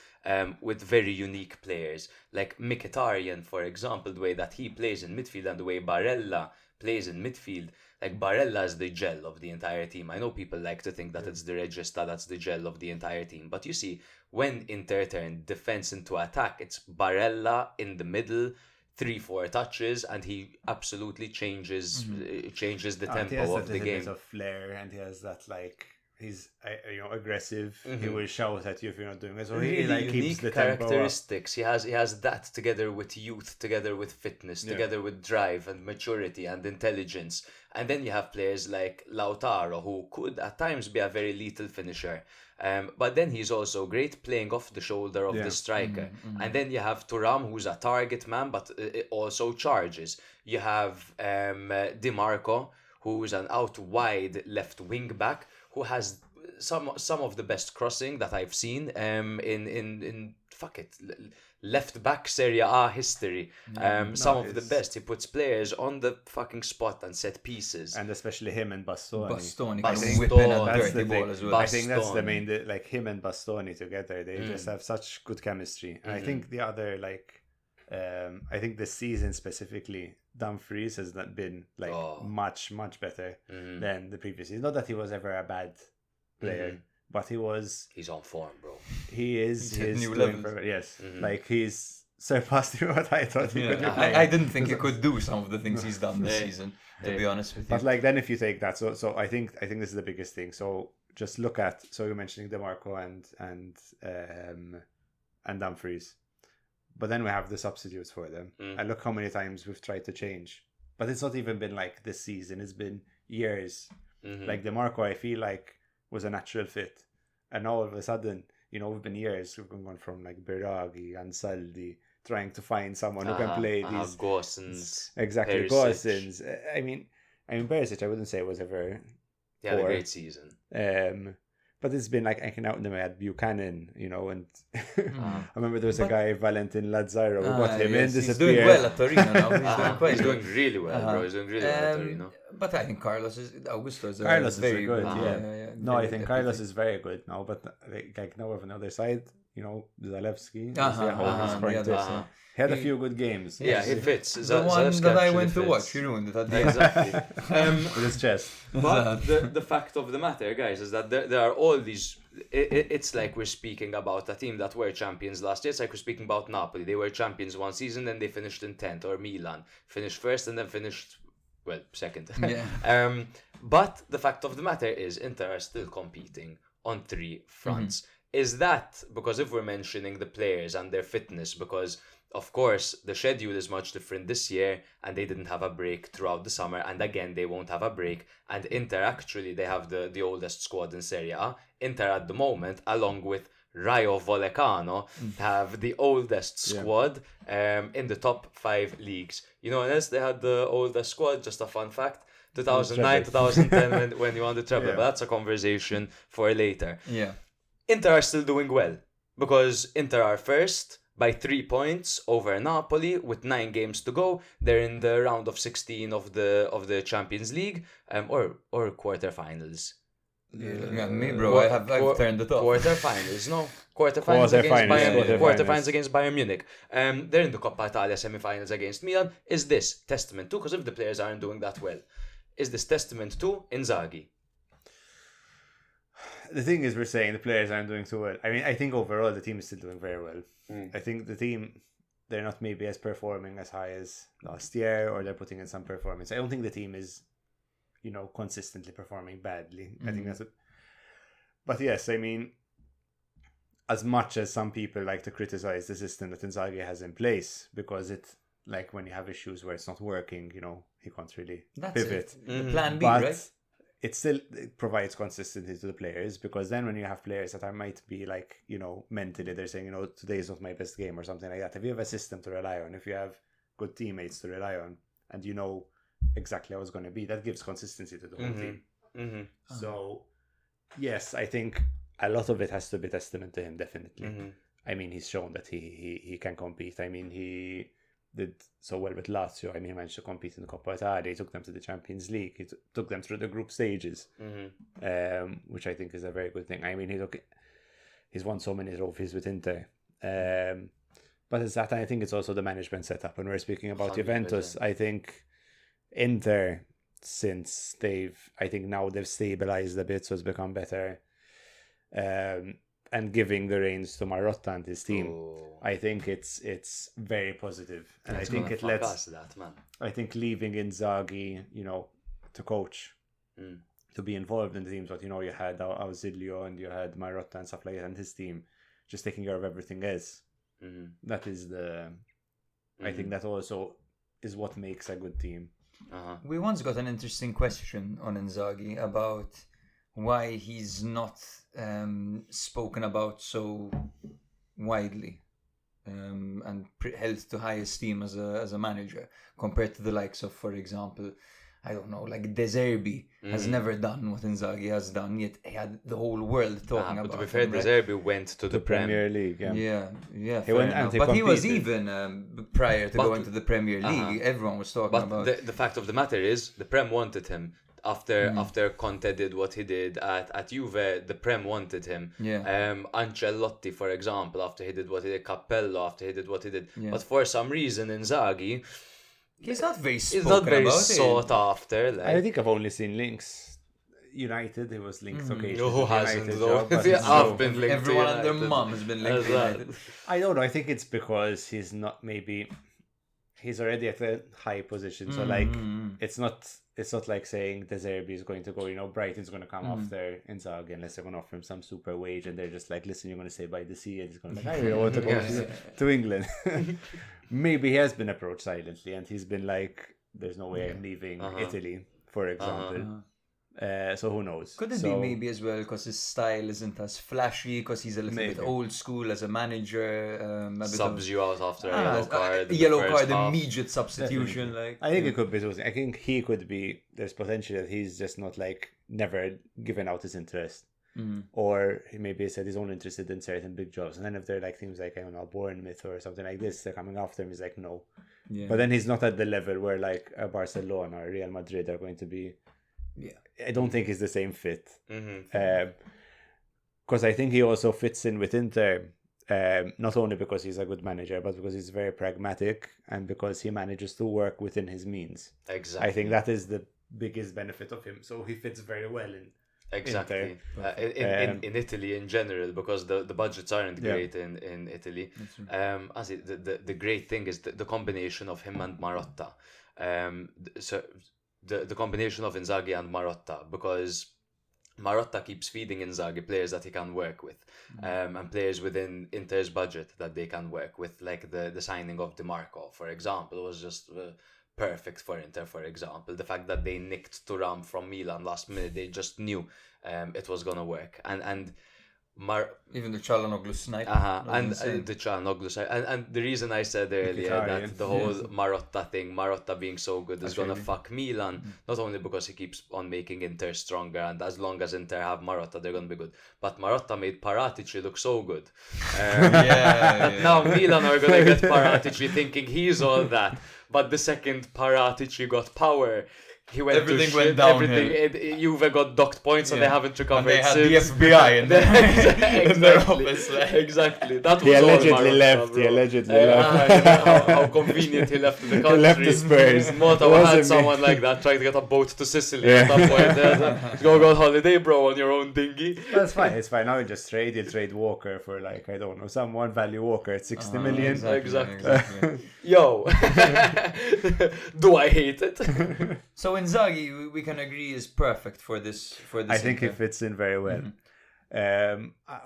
With very unique players like Mkhitaryan, for example, the way that he plays in midfield and the way Barella plays in midfield. Like, Barella is the gel of the entire team. I know people like to think that it's the Regista that's the gel of the entire team, but you see, when Inter turn defense into attack, it's Barella in the middle, 3-4 touches, and he absolutely changes the tempo of the game. He has a bit of flair, and he has that he's aggressive. He will shout at you if you're not doing it. So really he keeps unique the characteristics. He has that together with youth, together with fitness, together with drive and maturity and intelligence. And then you have players like Lautaro, who could at times be a very lethal finisher. But then he's also great playing off the shoulder of the striker. And then you have Thuram, who's a target man, but also charges. You have DiMarco, who's an out wide left wing back, who has some of the best crossing that I've seen in left back Serie A history. Some of the best. He puts players on the fucking spot and set pieces. And especially him and Bastoni. Bastoni whipping a dirty ball as well. I think that's the main, him and Bastoni together, they just have such good chemistry. And I think the other, I think this season specifically, Dumfries has been much better than the previous season. Not that he was ever a bad player, but he's on form, bro. He is. He's new levels. Yes, he's surpassed what I thought he could do. I didn't think he could do some of the things he's done this season, to be honest with you. But then if you take that, so I think this is the biggest thing. So just look at, so you're mentioning DeMarco and Dumfries. But then we have the substitutes for them. And look how many times we've tried to change. But it's not even been like this season. It's been years. Like DeMarco, I feel like, was a natural fit. And now all of a sudden, we've been years. We've gone from Biraghi, Ansaldi, trying to find someone who can play these... Gosens. Exactly, Gosens. I mean, Perisic, I wouldn't say was ever... He had a great season. But it's been I can out them. I had Buchanan, and I remember there was a guy, Valentin Lazzaro, who got him in, disappeared. He's doing well at Torino now. He's doing really well, bro. He's doing really well at Torino. But I think Carlos is very good. No, I think Carlos definitely. is very good now. But now on the other side, Zalewski. He had a few good games. Yeah, he fits. The one that I went to watch, he ruined it. Exactly. With his chest. But the fact of the matter, guys, is that there are all these... It's like we're speaking about a team that were champions last year. It's like we're speaking about Napoli. They were champions one season, then they finished in 10th. Or Milan finished first and then finished... second. Yeah. But the fact of the matter is Inter are still competing on 3 fronts. Is that because if we're mentioning the players and their fitness, because of course the schedule is much different this year and they didn't have a break throughout the summer, and again they won't have a break, and Inter actually they have the oldest squad in Serie A. Inter at the moment, along with Rayo Vallecano, have the oldest squad in the top 5 leagues. You know, unless they had the oldest squad, just a fun fact, 2009, 2010 when you won the treble, but that's a conversation for later. Yeah. Inter are still doing well because Inter are first, by 3 points over Napoli with 9 games to go. They're in the round of 16 of the Champions League, or quarterfinals. Yeah, me, bro. I've turned it off. Quarterfinals, no. Quarterfinals against Bayern Munich. They're in the Coppa Italia semi-finals against Milan. Is this testament to, because if the players aren't doing that well, is this testament to Inzaghi? The thing is, we're saying the players aren't doing so well. I mean, I think overall the team is still doing very well. I think the team, they're not maybe as performing as high as last year, or they're putting in some performance. I don't think the team is, consistently performing badly. I think that's it. But yes, I mean, as much as some people like to criticize the system that Inzaghi has in place, because it, like when you have issues where it's not working, he can't really pivot. The plan B, but right? it provides consistency to the players, because then when you have players that might be like, mentally they're saying, today is not my best game or something like that. If you have a system to rely on, if you have good teammates to rely on, and exactly how it's going to be, that gives consistency to the whole team. So yes, I think a lot of it has to be testament to him, definitely. I mean, he's shown that he can compete. I mean, he did so well with Lazio. I mean, he managed to compete in the Coppa Italia. He took them to the Champions League. He took them through the group stages, which I think is a very good thing. I mean, he's won so many trophies with Inter. But it's that, I think it's also the management setup. When we're speaking about 100%. Juventus, I think Inter, since now they've stabilized a bit, so it's become better. And giving the reins to Marotta and his team, I think it's very positive, and I think it lets that, man. I think leaving Inzaghi, to coach, to be involved in the teams, but you had Ausilio and you had Marotta and stuff like that, and his team just taking care of everything else. That is I think that also is what makes a good team. We once got an interesting question on Inzaghi about why he's not spoken about so widely and held to high esteem as a manager compared to the likes of, for example, I don't know, like De Zerbi has never done what Inzaghi has done, yet he had the whole world talking about it. But to be fair, De Zerbi went to the Premier League. Yeah, he went, but he was even prior to going to the Premier League. Everyone was talking about. But the fact of the matter is, the Prem wanted him. After Conte did what he did at Juve, the Prem wanted him. Ancelotti, for example, after he did what he did, Capello, after he did what he did. But for some reason, Inzaghi, he's not very sought after. Like. I think I've only seen links. United, he was linked occasionally. Who hasn't though? I've been linked. Everyone and their mum has been linked to United. I don't know. I think it's because he's not. Maybe he's already at a high position, so like it's not like saying De Zerbi is going to go. Brighton's going to come after Inzaghi unless they're going to offer him some super wage, and they're just like, listen, you're going to stay by the sea, and he's going to I really want to go to England. Maybe he has been approached silently, and he's been like, there's no way I'm leaving Italy, for example. So who knows? Could it be maybe as well because his style isn't as flashy, because he's a little bit old school as a manager. Subs you out after a yellow card. Yellow card, immediate substitution. Like I think it could be something. I think he could be. There's potential that he's just not never given out his interest, or maybe he said he's only interested in certain big jobs. And then if they're like teams like Bournemouth or something like this, they're coming after him. He's like no. Yeah. But then he's not at the level where like Barcelona or Real Madrid are going to be. Yeah, I don't think it's the same fit. Because I think he also fits in with Inter, not only because he's a good manager, but because he's very pragmatic and because he manages to work within his means. Exactly. I think that is the biggest benefit of him. So he fits very well in. Exactly. In Italy in general, because the budgets aren't great in Italy. The great thing is the combination of him and Marotta. The combination of Inzaghi and Marotta, because Marotta keeps feeding Inzaghi players that he can work with, and players within Inter's budget that they can work with, like the signing of Di Marco, for example, was just perfect for Inter. For example, the fact that they nicked Thuram from Milan last minute, they just knew it was gonna work, and Even the Çalhanoğlu snipe. And the Çalhanoğlu side. And the reason I said earlier that the whole Marotta being so good is going to fuck Milan, not only because he keeps on making Inter stronger, and as long as Inter have Marotta, they're going to be good. But Marotta made Paratici look so good. Now Milan are going to get Paratici thinking he's all that. But the second Paratici got power, he went everything to went shit. downhill. Juve got docked points and they haven't recovered and they had since. the FBI in their office. Exactly. That was He all allegedly Marotta, left. bro. He allegedly left. How convenient he left the country. He left the Spurs. Mota Wasn't had me. someone like that trying to get a boat to Sicily at that point. Go on holiday, bro, on your own dinghy. That's fine. It's fine. Now you just trade. You trade Walker for like, I don't know, someone value Walker at 60 million. Exactly. Yo, do I hate it? So Inzaghi, we can agree, is perfect for this. I think he fits in very well.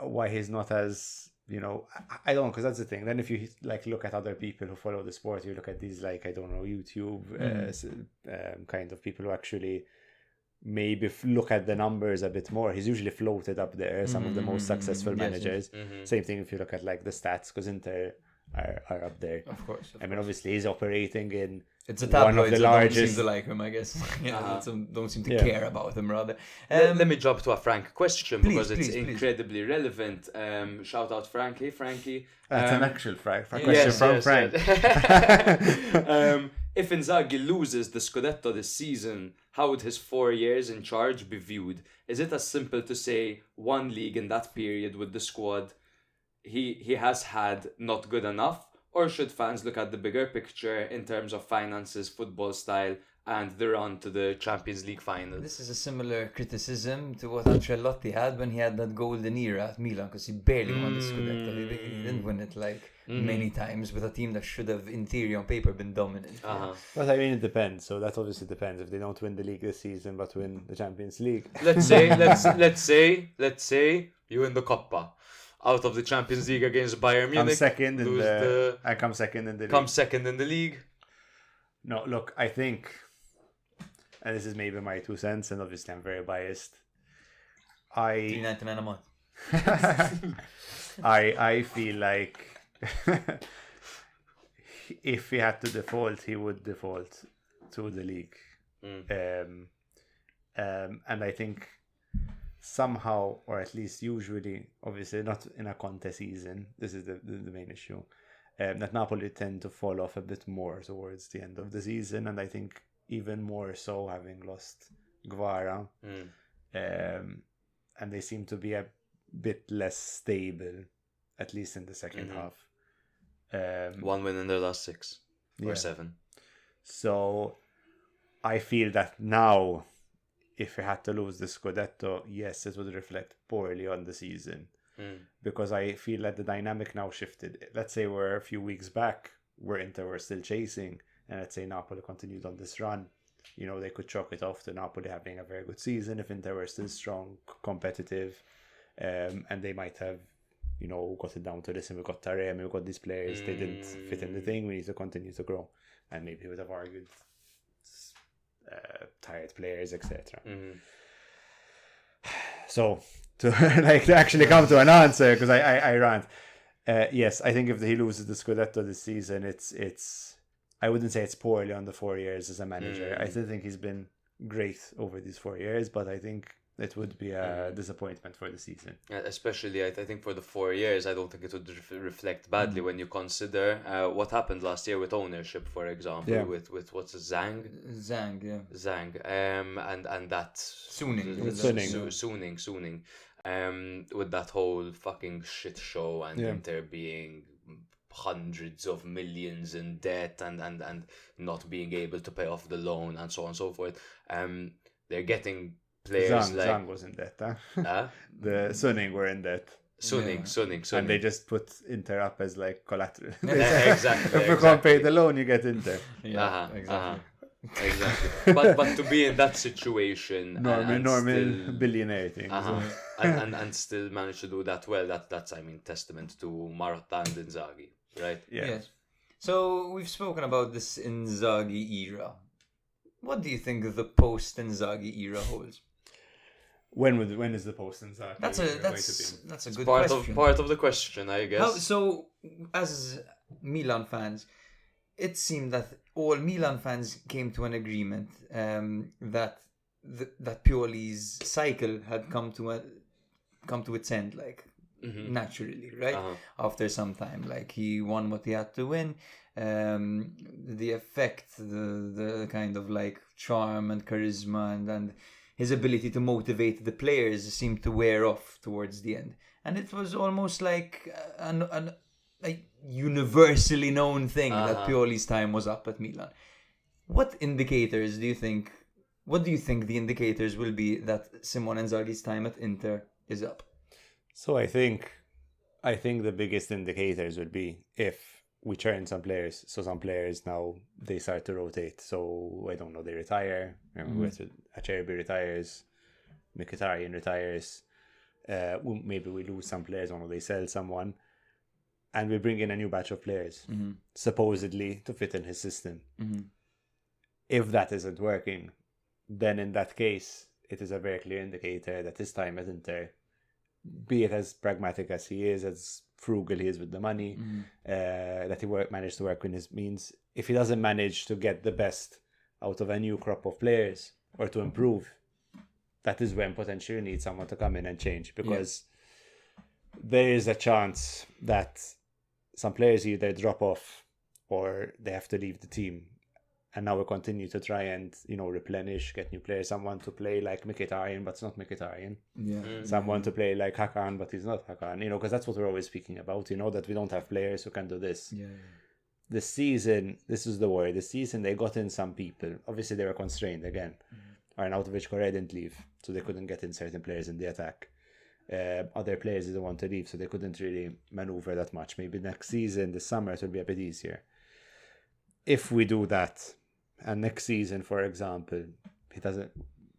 Why he's not as, I don't know, because that's the thing. Then if you like look at other people who follow the sport, you look at these like, I don't know, YouTube kind of people who actually maybe look at the numbers a bit more. He's usually floated up there, some of the most successful managers. Same thing if you look at like the stats, because Inter are up there. Of course. I mean, obviously he's operating in it's a one of tabloids the that largest. don't seem to like him, I guess. Don't seem to care about him, rather. Let me jump to a Frank question because it's please. incredibly relevant. Shout out Frankie. Frankie. That's an actual question from Frank. If Inzaghi loses the Scudetto this season, how would his 4 years in charge be viewed? Is it as simple to say one league in that period with the squad he has had not good enough? Or should fans look at the bigger picture in terms of finances, football style, and the run to the Champions League final? This is a similar criticism to what Ancelotti had when he had that golden era at Milan, because he barely won the Scudetto. He didn't win it many times with a team that should have, in theory, on paper, been dominant. But I mean, it depends. So that obviously depends. If they don't win the league this season but win the Champions League, let's say you win the Coppa. Out of the Champions League against Bayern Munich. I come second in the league. Come second in the league. No, look, I think, and this is maybe my 2 cents, and obviously I'm very biased. $3.99 a month. I feel like if he had to default, he would default to the league. And I think somehow, or at least usually, obviously not in a contest season, this is the main issue, that Napoli tend to fall off a bit more towards the end of the season, and I think even more so having lost Guevara, and they seem to be a bit less stable, at least in the second half. 1 win in their last 6 or 7. So I feel that now, if we had to lose the Scudetto, yes, it would reflect poorly on the season. Because I feel like the dynamic now shifted. Let's say we're a few weeks back, where Inter were still chasing, and let's say Napoli continued on this run. They could chalk it off to Napoli having a very good season if Inter were still strong, competitive, and they might have, got it down to this, and we got Taremi, we got these players, they didn't fit in the thing, we need to continue to grow. And maybe we would have argued tired players, etc. So to actually come to an answer, because I rant. Yes, I think if he loses the Scudetto this season, it's I wouldn't say it's poorly on the 4 years as a manager. I still think he's been great over these 4 years, but I think it would be a disappointment for the season. Especially, I think for the 4 years, I don't think it would reflect badly when you consider what happened last year with ownership, for example, with what's his Zhang, and that Suning, with that whole fucking shit show and Inter being hundreds of millions in debt and like being able to pay off the loan and so on and so forth. They're getting players Zhang was in debt, huh? The Suning were in debt. Suning. And they just put Inter up as like collateral. Exactly. If you can't pay the loan, you get Inter. Exactly. But to be in that situation, normal billionaire thing, and still manage to do that well, that's testament to Marotta and Inzaghi, right? Yeah. Yes. So we've spoken about this Inzaghi era. What do you think the post Inzaghi era holds? When is the post Inzaghi That's going to be? a good Part question. of the question, I guess. So, as Milan fans, it seemed that all Milan fans came to an agreement that Pioli's cycle had come to its end, like naturally, right? After some time, like he won what he had to win. The effect, the kind of like charm and charisma and his ability to motivate the players seemed to wear off towards the end, and it was almost like a universally known thing that Pioli's time was up at Milan. What indicators do you think? What do you think the indicators will be that Simone Inzaghi's time at Inter is up? So I think the biggest indicators would be if we churn some players. So some players now they start to rotate. So I don't know, they retire. Acerbi retires, Mkhitaryan retires. Maybe we lose some players, or they sell someone, and we bring in a new batch of players, supposedly to fit in his system. If that isn't working, then in that case, it is a very clear indicator that his time at Inter, be it as pragmatic as he is, as frugal he is with the money, that he managed to work with his means, if he doesn't manage to get the best out of a new crop of players or to improve, that is when potentially you need someone to come in and change, because there is a chance that some players either drop off or they have to leave the team. And now we continue to try and, replenish, get new players, someone to play like Mkhitaryan, but it's not Mkhitaryan. Someone to play like Hakan, but he's not Hakan, because that's what we're always speaking about, that we don't have players who can do this. This season, this is the worry. This season, they got in some people. Obviously, they were constrained again. Arnautovic Correa didn't leave, so they couldn't get in certain players in the attack. Other players didn't want to leave, so they couldn't really maneuver that much. Maybe next season, this summer, it will be a bit easier. If we do that, and next season, for example,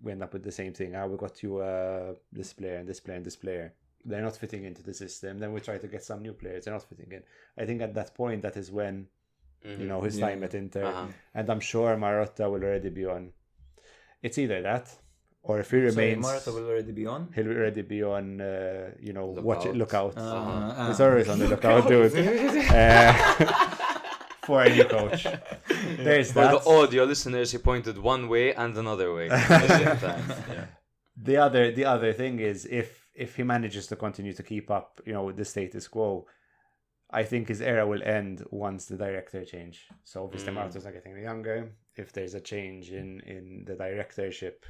we end up with the same thing. We got you this player and this player and this player. They're not fitting into the system. Then we try to get some new players. They're not fitting in. I think at that point, that is when, his time at Inter. And I'm sure Marotta will already be on. It's either that, or if he remains... Marotta will already be on? He'll already be on, look out. He's always on the lookout, dude. For a new coach. There's For the audio listeners, he pointed one way and another way. The other thing is if he manages to continue to keep up, with the status quo, I think his era will end once the director change. So obviously Marotta's not getting any younger. If there's a change in the directorship,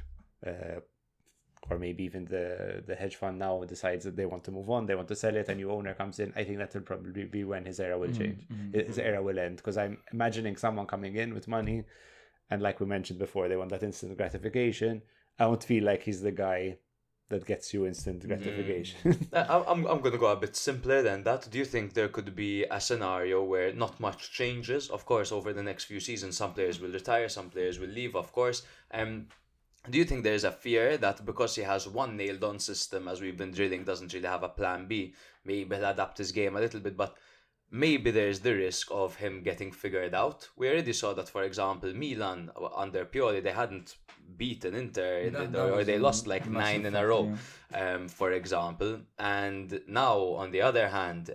or maybe even the hedge fund now decides that they want to move on, they want to sell it, a new owner comes in, I think that will probably be when his era will change. His era will end, because I'm imagining someone coming in with money, and like we mentioned before, they want that instant gratification. I don't feel like he's the guy that gets you instant gratification. I'm going to go a bit simpler than that. Do you think there could be a scenario where not much changes? Of course, over the next few seasons, some players will retire, some players will leave, of course. Do you think there's a fear that because he has one nailed-on system, as we've been drilling, doesn't really have a plan B, maybe he'll adapt his game a little bit, but maybe there's the risk of him getting figured out? We already saw that, for example, Milan, under Pioli, they hadn't beaten Inter, or they lost like 9 in a row, for example. And now, on the other hand,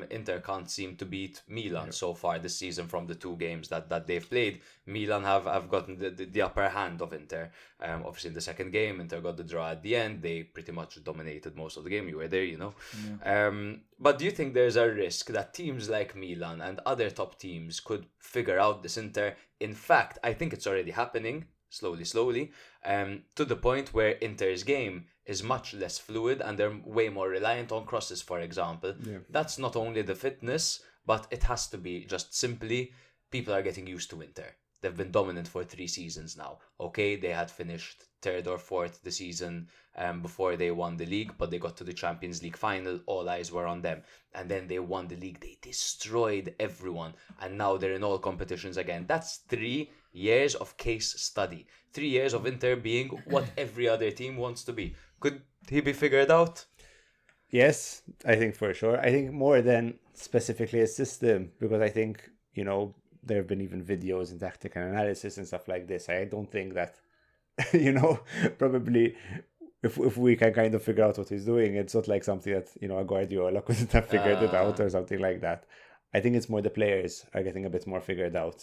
Inter can't seem to beat Milan so far this season from the 2 games that they've played. Milan have gotten the upper hand of Inter. Obviously, in the second game, Inter got the draw at the end. They pretty much dominated most of the game. You were there, But do you think there's a risk that teams like Milan and other top teams could figure out this Inter? In fact, I think it's already happening, slowly, to the point where Inter's game is much less fluid and they're way more reliant on crosses, for example. That's not only the fitness, but it has to be just simply people are getting used to Inter. They've been dominant for 3 seasons now. Okay, they had finished 3rd or 4th the season before they won the league, but they got to the Champions League final. All eyes were on them. And then they won the league. They destroyed everyone. And now they're in all competitions again. That's 3 years of case study. 3 years of Inter being what every other team wants to be. Could he be figured out? Yes, I think for sure. I think more than specifically a system, because I think, there have been even videos and tactical analysis and stuff like this. I don't think that, probably if we can kind of figure out what he's doing, it's not like something that, you know, a Guardiola couldn't have figured it out or something like that. I think it's more the players are getting a bit more figured out.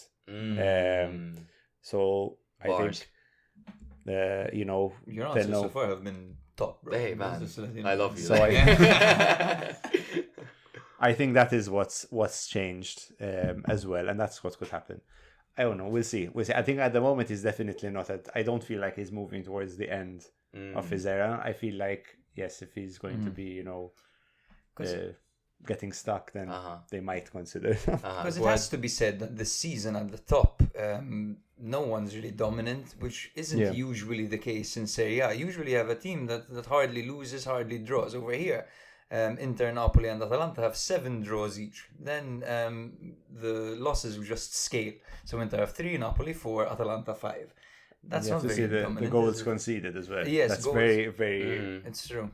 So I think, you know, your answers so far have been top, bro. Hey man, I love you. So I think that is what's changed as well, and that's what could happen. I don't know. We'll see. I think at the moment he's definitely not I don't feel like he's moving towards the end of his era. I feel like, yes, if he's going to be, you know, getting stuck, then they might consider. Because it has to be said that the season at the top, no one's really dominant, which isn't usually the case in Serie A. Usually you have a team that hardly loses, hardly draws. Over here, Inter, Napoli and Atalanta have 7 draws each. Then the losses will just scale. So Inter have 3, Napoli 4, Atalanta 5. That's not very dominant. The goals conceded as well. Yes, that's goals. very, very... It's true.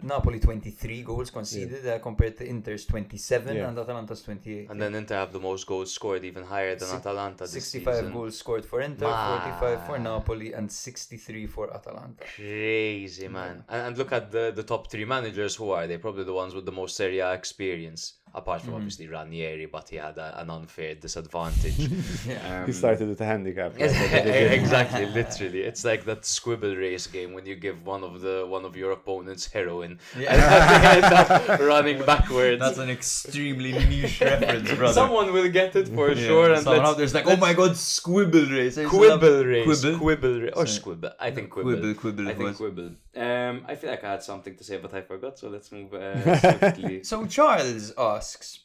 Napoli 23 goals conceded compared to Inter's 27 and Atalanta's 28. And then Inter have the most goals scored, even higher than Atalanta this 65 season. goals scored for Inter, 45 for Napoli and 63 for Atalanta. Crazy, man. And look at the top 3 managers. Who are they? Probably the ones with the most Serie A experience. Apart from obviously Ranieri, but he had an unfair disadvantage. He started with a handicap. Exactly, literally. It's like that squibble race game when you give one of your opponents heroin and they end up running backwards. That's an extremely niche reference, brother. Someone will get it for sure. And someone out there's like, oh my god, squibble race. Quibble race. Quibble race. Or squibble. I think quibble. Quibble. I think quibble. I feel like I had something to say, but I forgot, so let's move swiftly. So Charles asks,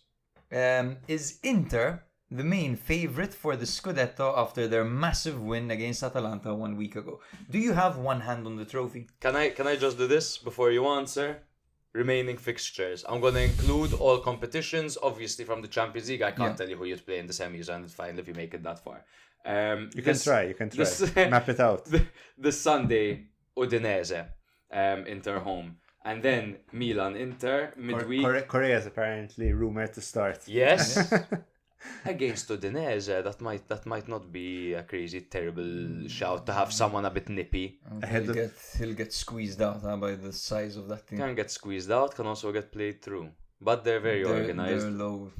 is Inter the main favourite for the Scudetto after their massive win against Atalanta 1 week ago? Do you have one hand on the trophy? Can I just do this before you answer? Remaining fixtures. I'm going to include all competitions, obviously from the Champions League. I can't tell you who you'd play in the semis and the final if you make it that far. You can try. Map it out. The Sunday, Udinese, Inter home. And then Milan, Inter, midweek. Korea is apparently rumoured to start. Yes. Against Udinese, that might not be a crazy, terrible shout to have someone a bit nippy. He'll get squeezed out by the size of that team. Can get squeezed out, can also get played through. But they're very organized. They're low,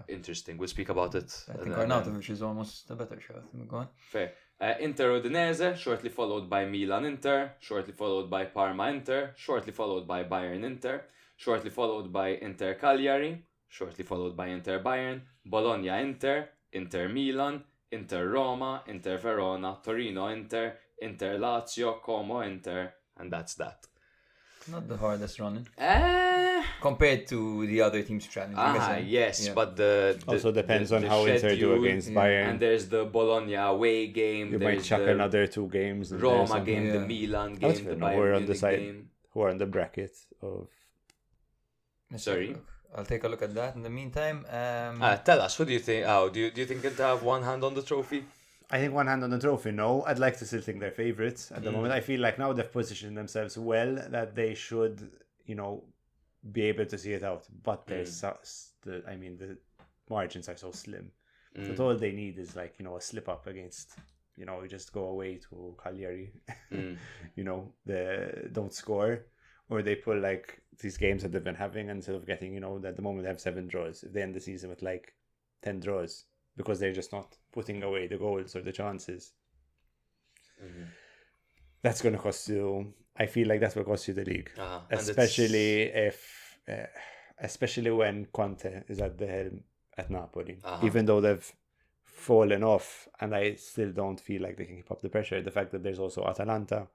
Interesting. We'll speak about it. I think Arnautovic is almost a better shout. Go on. Fair. Inter Udinese, shortly followed by Milan Inter, shortly followed by Parma Inter, shortly followed by Bayern Inter, shortly followed by Inter Cagliari, shortly followed by Inter Bayern, Bologna Inter, Inter Milan, Inter Roma, Inter Verona, Torino Inter, Inter Lazio, Como Inter, and that's that. Not the hardest running. Compared to the other teams challenging. Yes, but the also depends on how Inter do against Bayern. And there's the Bologna away game. You might chuck another 2 games. Roma game, the Milan game, the Bayern Munich game. Who are on the bracket of... Sorry? I'll take a look at that in the meantime. Tell us, who do you think? Do you think Inter have one hand on the trophy? I think one hand on the trophy, no. I'd like to still think they're favourites at the moment. I feel like now they've positioned themselves well, that they should, you know, be able to see it out. But there's the margins are so slim. So all they need is like, you know, a slip up against, you know, just go away to Cagliari, you know, they don't score, or they pull like these games that they've been having, instead of getting, you know, at the moment they have 7 draws. If they end the season with like 10 draws, because they're just not putting away the goals or the chances. That's going to cost you... I feel like that's what costs you the league. Especially when Conte is at the helm at Napoli. Even though they've fallen off, and I still don't feel like they can keep up the pressure. The fact that there's also Atalanta,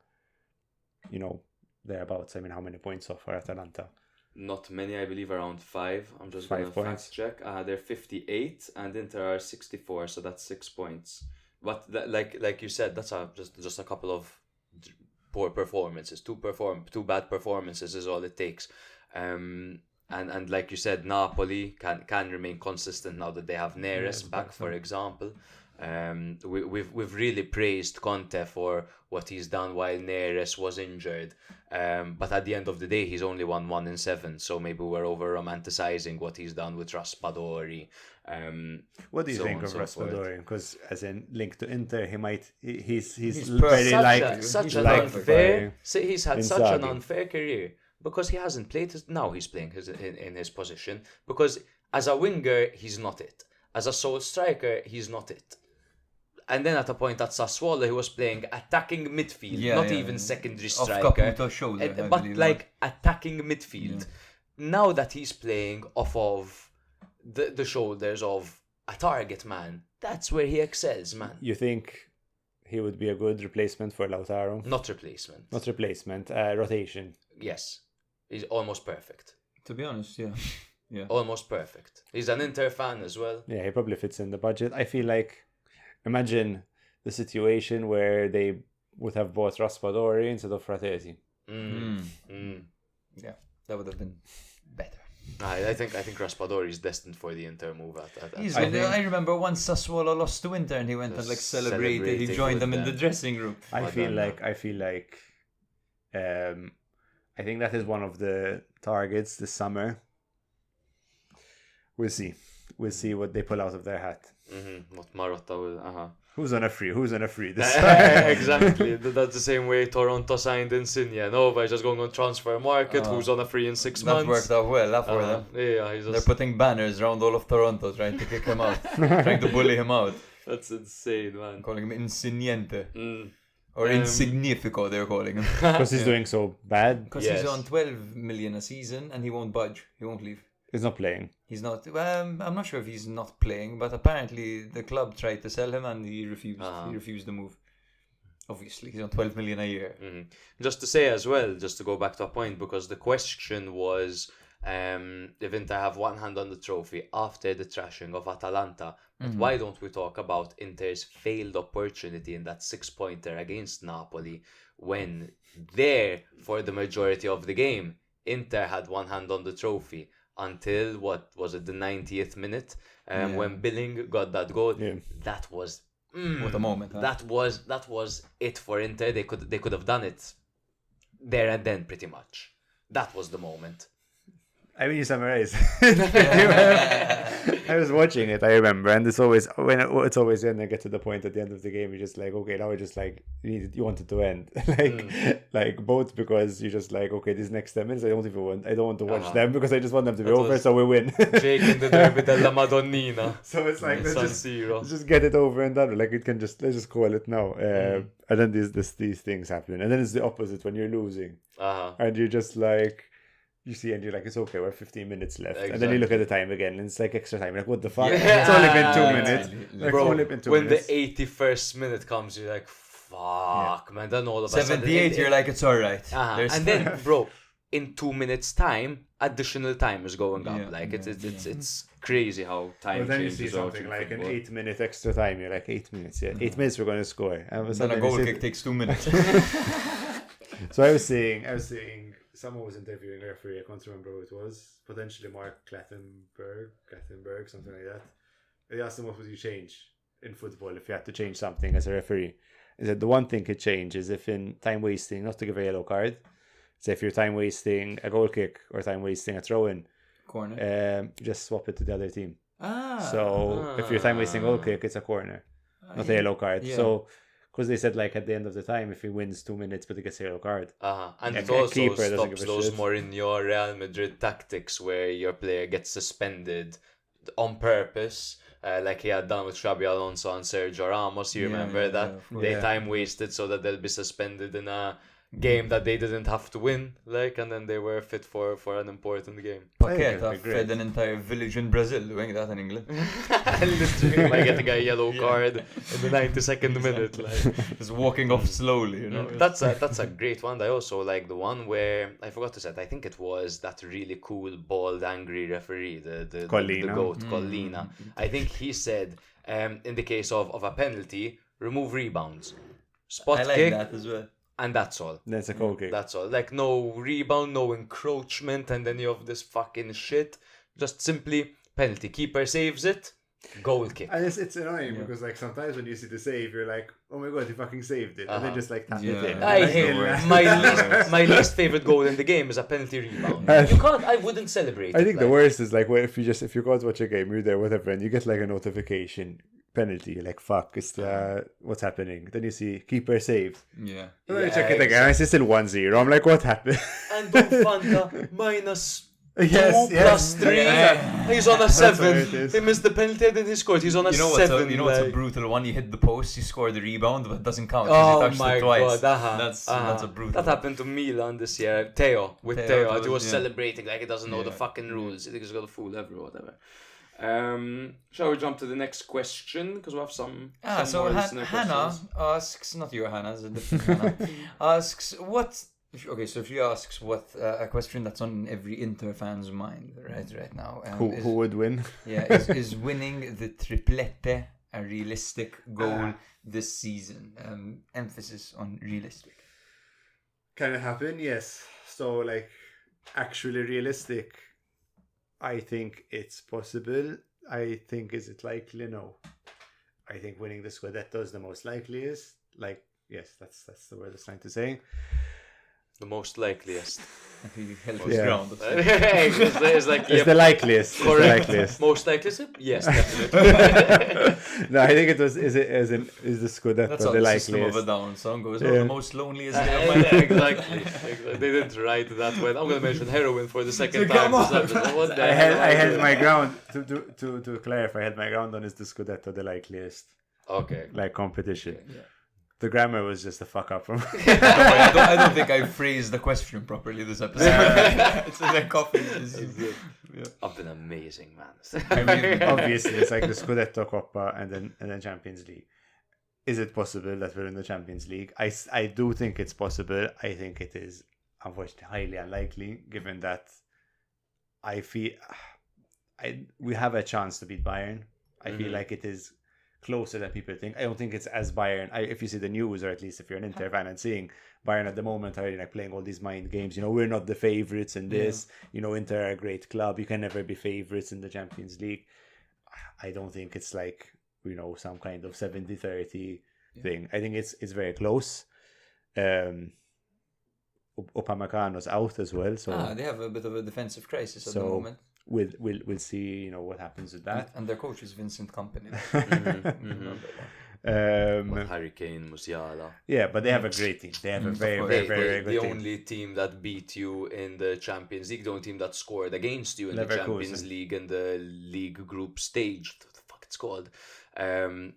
you know, thereabouts. I mean, how many points off for Atalanta? Not many, I believe around 5. I'm just 5 going to fact check. They're 58 and Inter are 64, so that's 6 points. But like you said, that's just a couple of poor performances. 2 bad performances is all it takes. And like you said, Napoli can remain consistent now that they have Neres back, for example. We've really praised Conte for what he's done while Neres was injured. But at the end of the day, he's only won 1 in 7. So maybe we're over romanticizing what he's done with Raspadori. What do you so think on of and so forth. Raspadori? Because as in linked to Inter, he's He's very Such liked an by unfair. He's had such an Inzaghi. unfair career because he hasn't played. Now he's playing in his position because as a winger he's not it. As a sole striker he's not it. And then at a point at Sassuolo he was playing attacking midfield, not even secondary Off striker, Caputo's shoulder, I but believe. like attacking midfield. Now that he's playing off of the shoulders of a target man, that's where he excels, man. You think he would be a good replacement for Lautaro? Not replacement. Not replacement, rotation. Yes. He's almost perfect. To be honest, yeah. Almost perfect. He's an Inter fan as well. Yeah, he probably fits in the budget. I feel like, imagine the situation where they would have bought Raspadori instead of Fratesi. Yeah, that would have been better. I think Raspadori is destined for the Inter move. I remember once Sassuolo lost to Inter and he went and like celebrated. He celebrating joined with them in them. the dressing room. I feel like I think that is one of the targets this summer. We'll see what they pull out of their hat. What Marotta will. Who's on a free this time? Exactly. That's the same way Toronto signed Insigne. No, by just going on transfer market. Who's on a free in 6 months? That worked out well for them. Yeah, he's They're just, putting banners around all of Toronto trying to kick him out, trying to bully him out, that's insane, man. calling him insigniente or insignifico. They're calling him Because he's doing so bad. because Yes. he's on 12 million a season and he won't budge. He won't leave. He's not playing. He's not. I'm not sure if he's not playing, but apparently the club tried to sell him and he refused. He refused the move. Obviously, he's on 12 million a year. Just to say as well, just to go back to a point, because the question was if Inter have one hand on the trophy after the trashing of Atalanta, but why don't we talk about Inter's failed opportunity in that 6-pointer against Napoli when there, for the majority of the game, Inter had one hand on the trophy until, what was it, the 90th minute, when Billing got that goal. That was... What a moment, huh? That was it for Inter. They could have done it there and then, pretty much. That was the moment. I mean, you summarize. I was watching it, I remember, and it's always when they get to the point at the end of the game, you're just like, okay, now we're just like, you want it to end, like both because you're just like, okay, these next 10 minutes, I don't want to watch them because I just want them to be over, so we win. Jake in the derby della Madonnina. So it's like let's Siro. just get it over and done. Like let's just call it now. And then these things happen, and then it's the opposite when you're losing, and you're just like. You see, and you're like, it's okay, we're 15 minutes left. Exactly. And then you look at the time again, and it's like extra time. You're like, what the fuck? It's only been 2 minutes. Like, Bro, only been 2 when minutes. the 81st minute comes, you're like, fuck, man. Then all of a sudden... 78, you're like, it's alright. And then, bro, in 2 minutes' time, additional time is going up. It's crazy how time But then you changes. see something like an 8-minute extra time. You're like, 8 minutes, 8 minutes we're going to score. And Then a goal kick takes 2 minutes. So I was saying, someone was interviewing a referee, I can't remember who it was, potentially Mark Clattenburg, something like that. They asked him what would you change in football if you had to change something as a referee. He said the one thing could change is if in time wasting, not to give a yellow card, so if you're time wasting a goal kick or time wasting a throw-in, corner, just swap it to the other team. So if you're time wasting goal kick, it's a corner, not a yellow card. So because they said like at the end of the time, if he wins 2 minutes, but he gets a yellow card. And Yeah, it also keeper doesn't stops give a those shit. Mourinho Real Madrid tactics where your player gets suspended on purpose, like he had done with Xabi Alonso and Sergio Ramos. You remember that? They time wasted so that they'll be suspended in a game that they didn't have to win, and then they were fit for an important game. Paqueta fed an entire village in Brazil doing that in England. Literally, by getting a yellow card in the 92nd minute. Just walking off slowly, you know. That's a great one. I also like the one where I forgot to say. I think it was that really cool, bald, angry referee, the goat, Collina. I think he said, in the case of a penalty, remove rebounds, spot I like kick, that as well. and that's all. That's a goal kick. That's all. Like no rebound, no encroachment, and then you have this fucking shit. Just simply penalty. Keeper saves it, Goal kick. And it's annoying because like sometimes when you see the save, you're like, oh my god, he fucking saved it, and they just like tap it in. I Like, hate my least favorite goal in the game is a penalty rebound. I wouldn't celebrate. I think the worst is like if you go to watch a game, you're there, whatever, and you get like a notification penalty, you're like, fuck, it's what's happening? Then you see keeper saved. Yeah. And then you check it again, it's still 1-0. I'm like, what happened? And Bonfanta minus. Yes, 2 plus 3. Yeah. He's on a That's what 7. it is. He missed the penalty and then he scored. He's on a 7. You know what's a brutal one? You hit the post, you score the rebound, but it doesn't count. Oh You touched my it twice. god, That's a brutal That one. happened to Milan this year. Theo. He was celebrating like he doesn't know the fucking rules. He thinks he's got a fool everywhere, whatever. Shall we jump to the next question? Because we have some So more listener Hannah questions. asks, not your Hannah, it's a different Hannah, asks so if she asks what a question that's on every Inter fan's mind right now. Who would win? Yeah, is winning the triplete a realistic goal this season? Emphasis on realistic. Can it happen? Yes. So like actually realistic, I think it's possible. I think is it likely? No. I think winning the Scudetto is the most likeliest. Like, yes, that's the word I was trying to say. The most likeliest. He held his ground. It's like, It's the likeliest. It's the correct. likeliest. Most likeliest? Yes, definitely. No, I think it was. Is the Scudetto That's how the the System of likeliest? a Down song goes. Yeah. The most loneliest day of my life. exactly. They didn't write that way. I'm going to mention heroin for the second So time. come on. This episode. What the I hell am held doing? my ground. To clarify, I held my ground on is the Scudetto the likeliest Okay. like competition. Yeah. The grammar was just a fuck up from. I don't think I phrased the question properly this episode. It's like coffee. I've been amazing, man. I mean, obviously, it's like the Scudetto, Coppa, and then Champions League. Is it possible that we're in the Champions League? I do think it's possible. I think it is, unfortunately, highly unlikely, given that I feel we have a chance to beat Bayern. I feel like it is closer than people think. I don't think it's as Bayern. If you see the news, or at least if you're an Inter fan and seeing Bayern at the moment are like playing all these mind games. You know, we're not the favorites in this. You know, Inter are a great club. You can never be favorites in the Champions League. I don't think it's like, you know, some kind of 70-30 thing. I think it's very close. Upamecano's out as well, so they have a bit of a defensive crisis at the moment. We'll see, you know, what happens with that. And their coach is Vincent Kompany. Harry Kane, Musiala. Yeah, but they have a great team. They have a very good The team. only team that beat you in the Champions League, the only team that scored against you in the Leverkusen. Champions League and the league group stage, what the fuck it's called,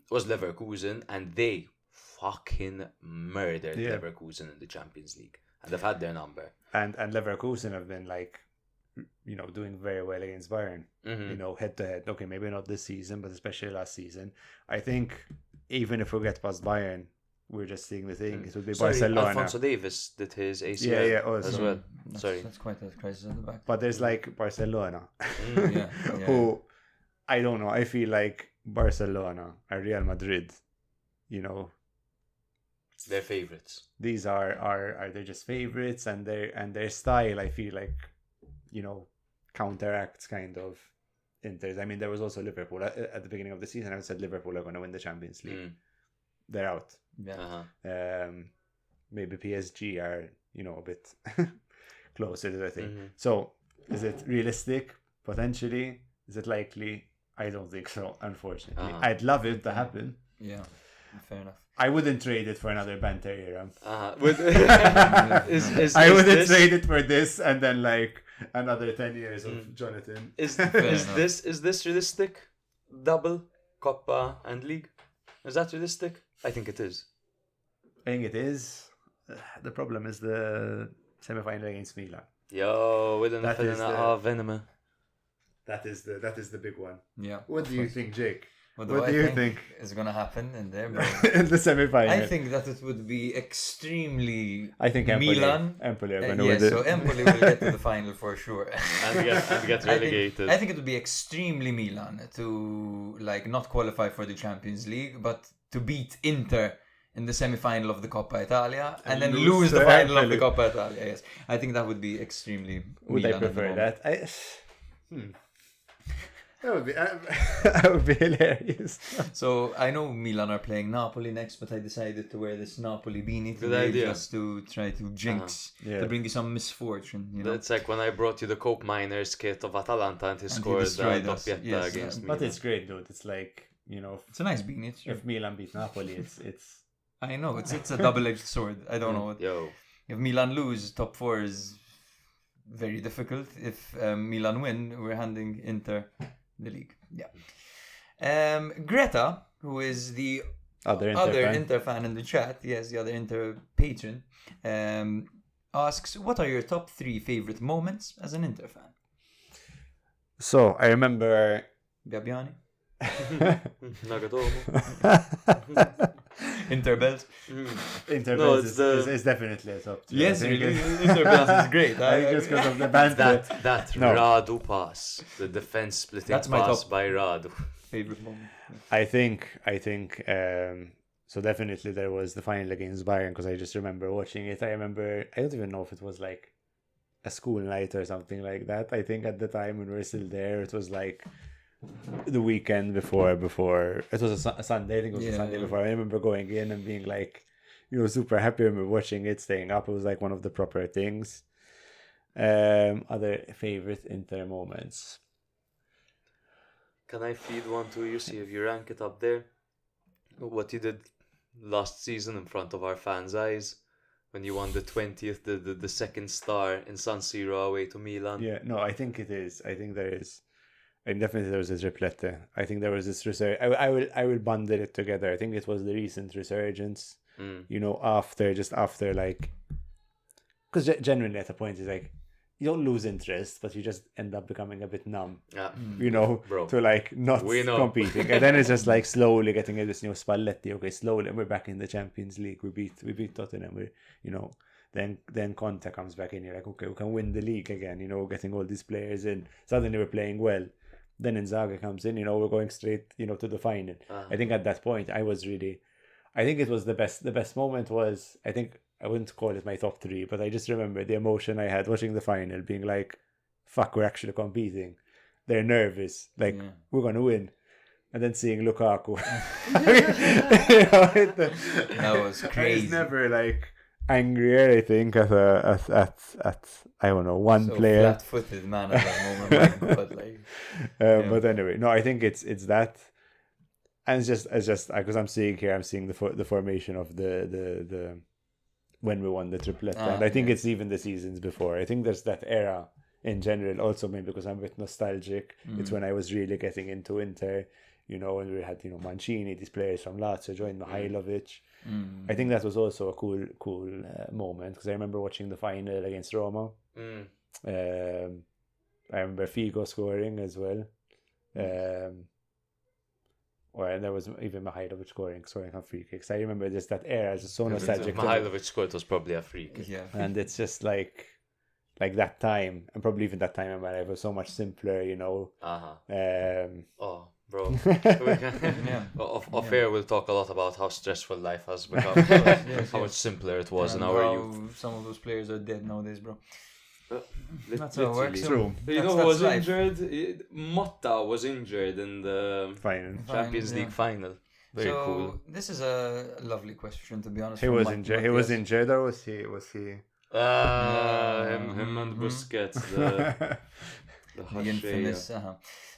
was Leverkusen, and they fucking murdered Leverkusen in the Champions League. And they've had their number. And Leverkusen have been like, you know, doing very well against Bayern. You know, head to head. Okay, maybe not this season, but especially last season. I think even if we get past Bayern, we're just seeing the thing. It would be Barcelona. Alfonso Davis did his ACL as well. That's quite a crisis at the back. But there's like Barcelona, Yeah. who I don't know. I feel like Barcelona and Real Madrid, you know, They're favorites. these are they just favorites, and their style, I feel like, you know, counteracts kind of Inter's. I mean, there was also Liverpool at the beginning of the season. I said Liverpool are going to win the Champions League. They're out. Yeah. Maybe PSG are, you know, a bit closer to the thing. So, is it realistic? Potentially. Is it likely? I don't think so, unfortunately. I'd love it to happen. Yeah. Fair enough. I wouldn't trade it for another Banter Era. I I wouldn't trade it for this and then like another 10 years of Jonathan. Is this realistic? Double Coppa and League? Is that realistic? I think it is. I think it is. The problem is the semi-final against Milan. Yo, within That is a Venom. That is the big one. Yeah. What do you think, Jake? What do you think is going to happen in there? Bro? in the semi-final? I think that it would be extremely. I think Milan. Empoli are going to Yeah, win it. so Empoli will get to the final for sure. and get relegated. I think it would be extremely Milan to like not qualify for the Champions League, but to beat Inter in the semi-final of the Coppa Italia and then lose the final of the Coppa Italia. Yes, I think that would be extremely. Would Milan I prefer that? That would be hilarious. So I know Milan are playing Napoli next, but I decided to wear this Napoli beanie Good today idea. just to try to jinx, Yeah. to bring you some misfortune. You know, It's like when I brought you the Cope Miners kit of Atalanta and he scored the destroyed us. doppietta Yes, against But Milan. it's great, dude. It's like, it's a nice beanie. It's true. if Milan beat Napoli, it's I know it's a double-edged sword. I don't know. Yo. If Milan lose, top 4 is very difficult. If Milan win, we're handing Inter the league. Yeah. Greta, who is the other other fan. Inter fan in the chat, yes, the other Inter patron, asks, what are your top 3 favorite moments as an Inter fan? So I remember. Gabbiani? Nagatomo. Inter Bells? Inter No, Bells it's the- is definitely a top 3. Yes, really. Inter Bells is great. I think just because of the banter. That No. Radu pass, the defense splitting That's my pass top. by Radu. Favorite moment. I think. So definitely there was the final against Bayern because I just remember watching it. I don't even know if it was like a school night or something like that. I think at the time when we were still there, it was like the weekend before it was a Sunday. I think it was a Yeah, Sunday yeah. before. I remember going in and being like, super happy. I remember watching it, staying up. It was like one of the proper things. Other favorite Inter moments. Can I feed one to you? See if you rank it up there. What you did last season in front of our fans' eyes when you won the 20th, the second star in San Siro away to Milan. Yeah, no, I think it is. I think there is. And definitely there was a triplete. I think there was this resurgence. I will bundle it together. I think it was the recent resurgence. After like, because genuinely at a point it's like you don't lose interest, but you just end up becoming a bit numb. Yeah. Bro. To like not We know. competing, and then it's just like slowly getting into this Spalletti. Okay, slowly, and we're back in the Champions League. We beat Tottenham. Then Conte comes back in. You're like, okay, we can win the league again. Getting all these players in. Suddenly we're playing well. Then Inzaghi comes in. We're going straight. To the final. I think at that point I think it was the best. The best moment was, I think, I wouldn't call it my top 3, but I just remember the emotion I had watching the final, being like, fuck, we're actually competing. They're nervous, like, we're going to win. And then seeing Lukaku. That was I crazy. was never like angrier, I think, at I don't know, one So player. flat-footed man at that moment, but like, But anyway, no, I think it's that. And it's just because I'm seeing the formation of the when we won the triplet, and I think it's even the seasons before. I think there's that era in general. Also, maybe because I'm a bit nostalgic. It's when I was really getting into Inter. When we had Mancini, these players from Lazio joined Mihailovic. I think that was also a cool moment because I remember watching the final against Roma. I remember Figo scoring as well. And there was even Mihailovic scoring on free kicks. I remember just that era is so nostalgic. Mihailovic scored was probably a freak. yeah. And it's just like that time, and probably even that time in my life was so much simpler, Oh, bro. Yeah. Off air, we'll talk a lot about how stressful life has become. How much simpler it was in And our how youth. some of those players are dead nowadays, bro. That's how it Literally. works. True. You know That's who was life. injured? Motta was injured in the Final. Champions yeah. League final. Very so cool. this is a lovely question, to be honest. He from was Matt- injured. He was Matthias. injured, or was he? Him and Busquets, the The Hashaya. infamous.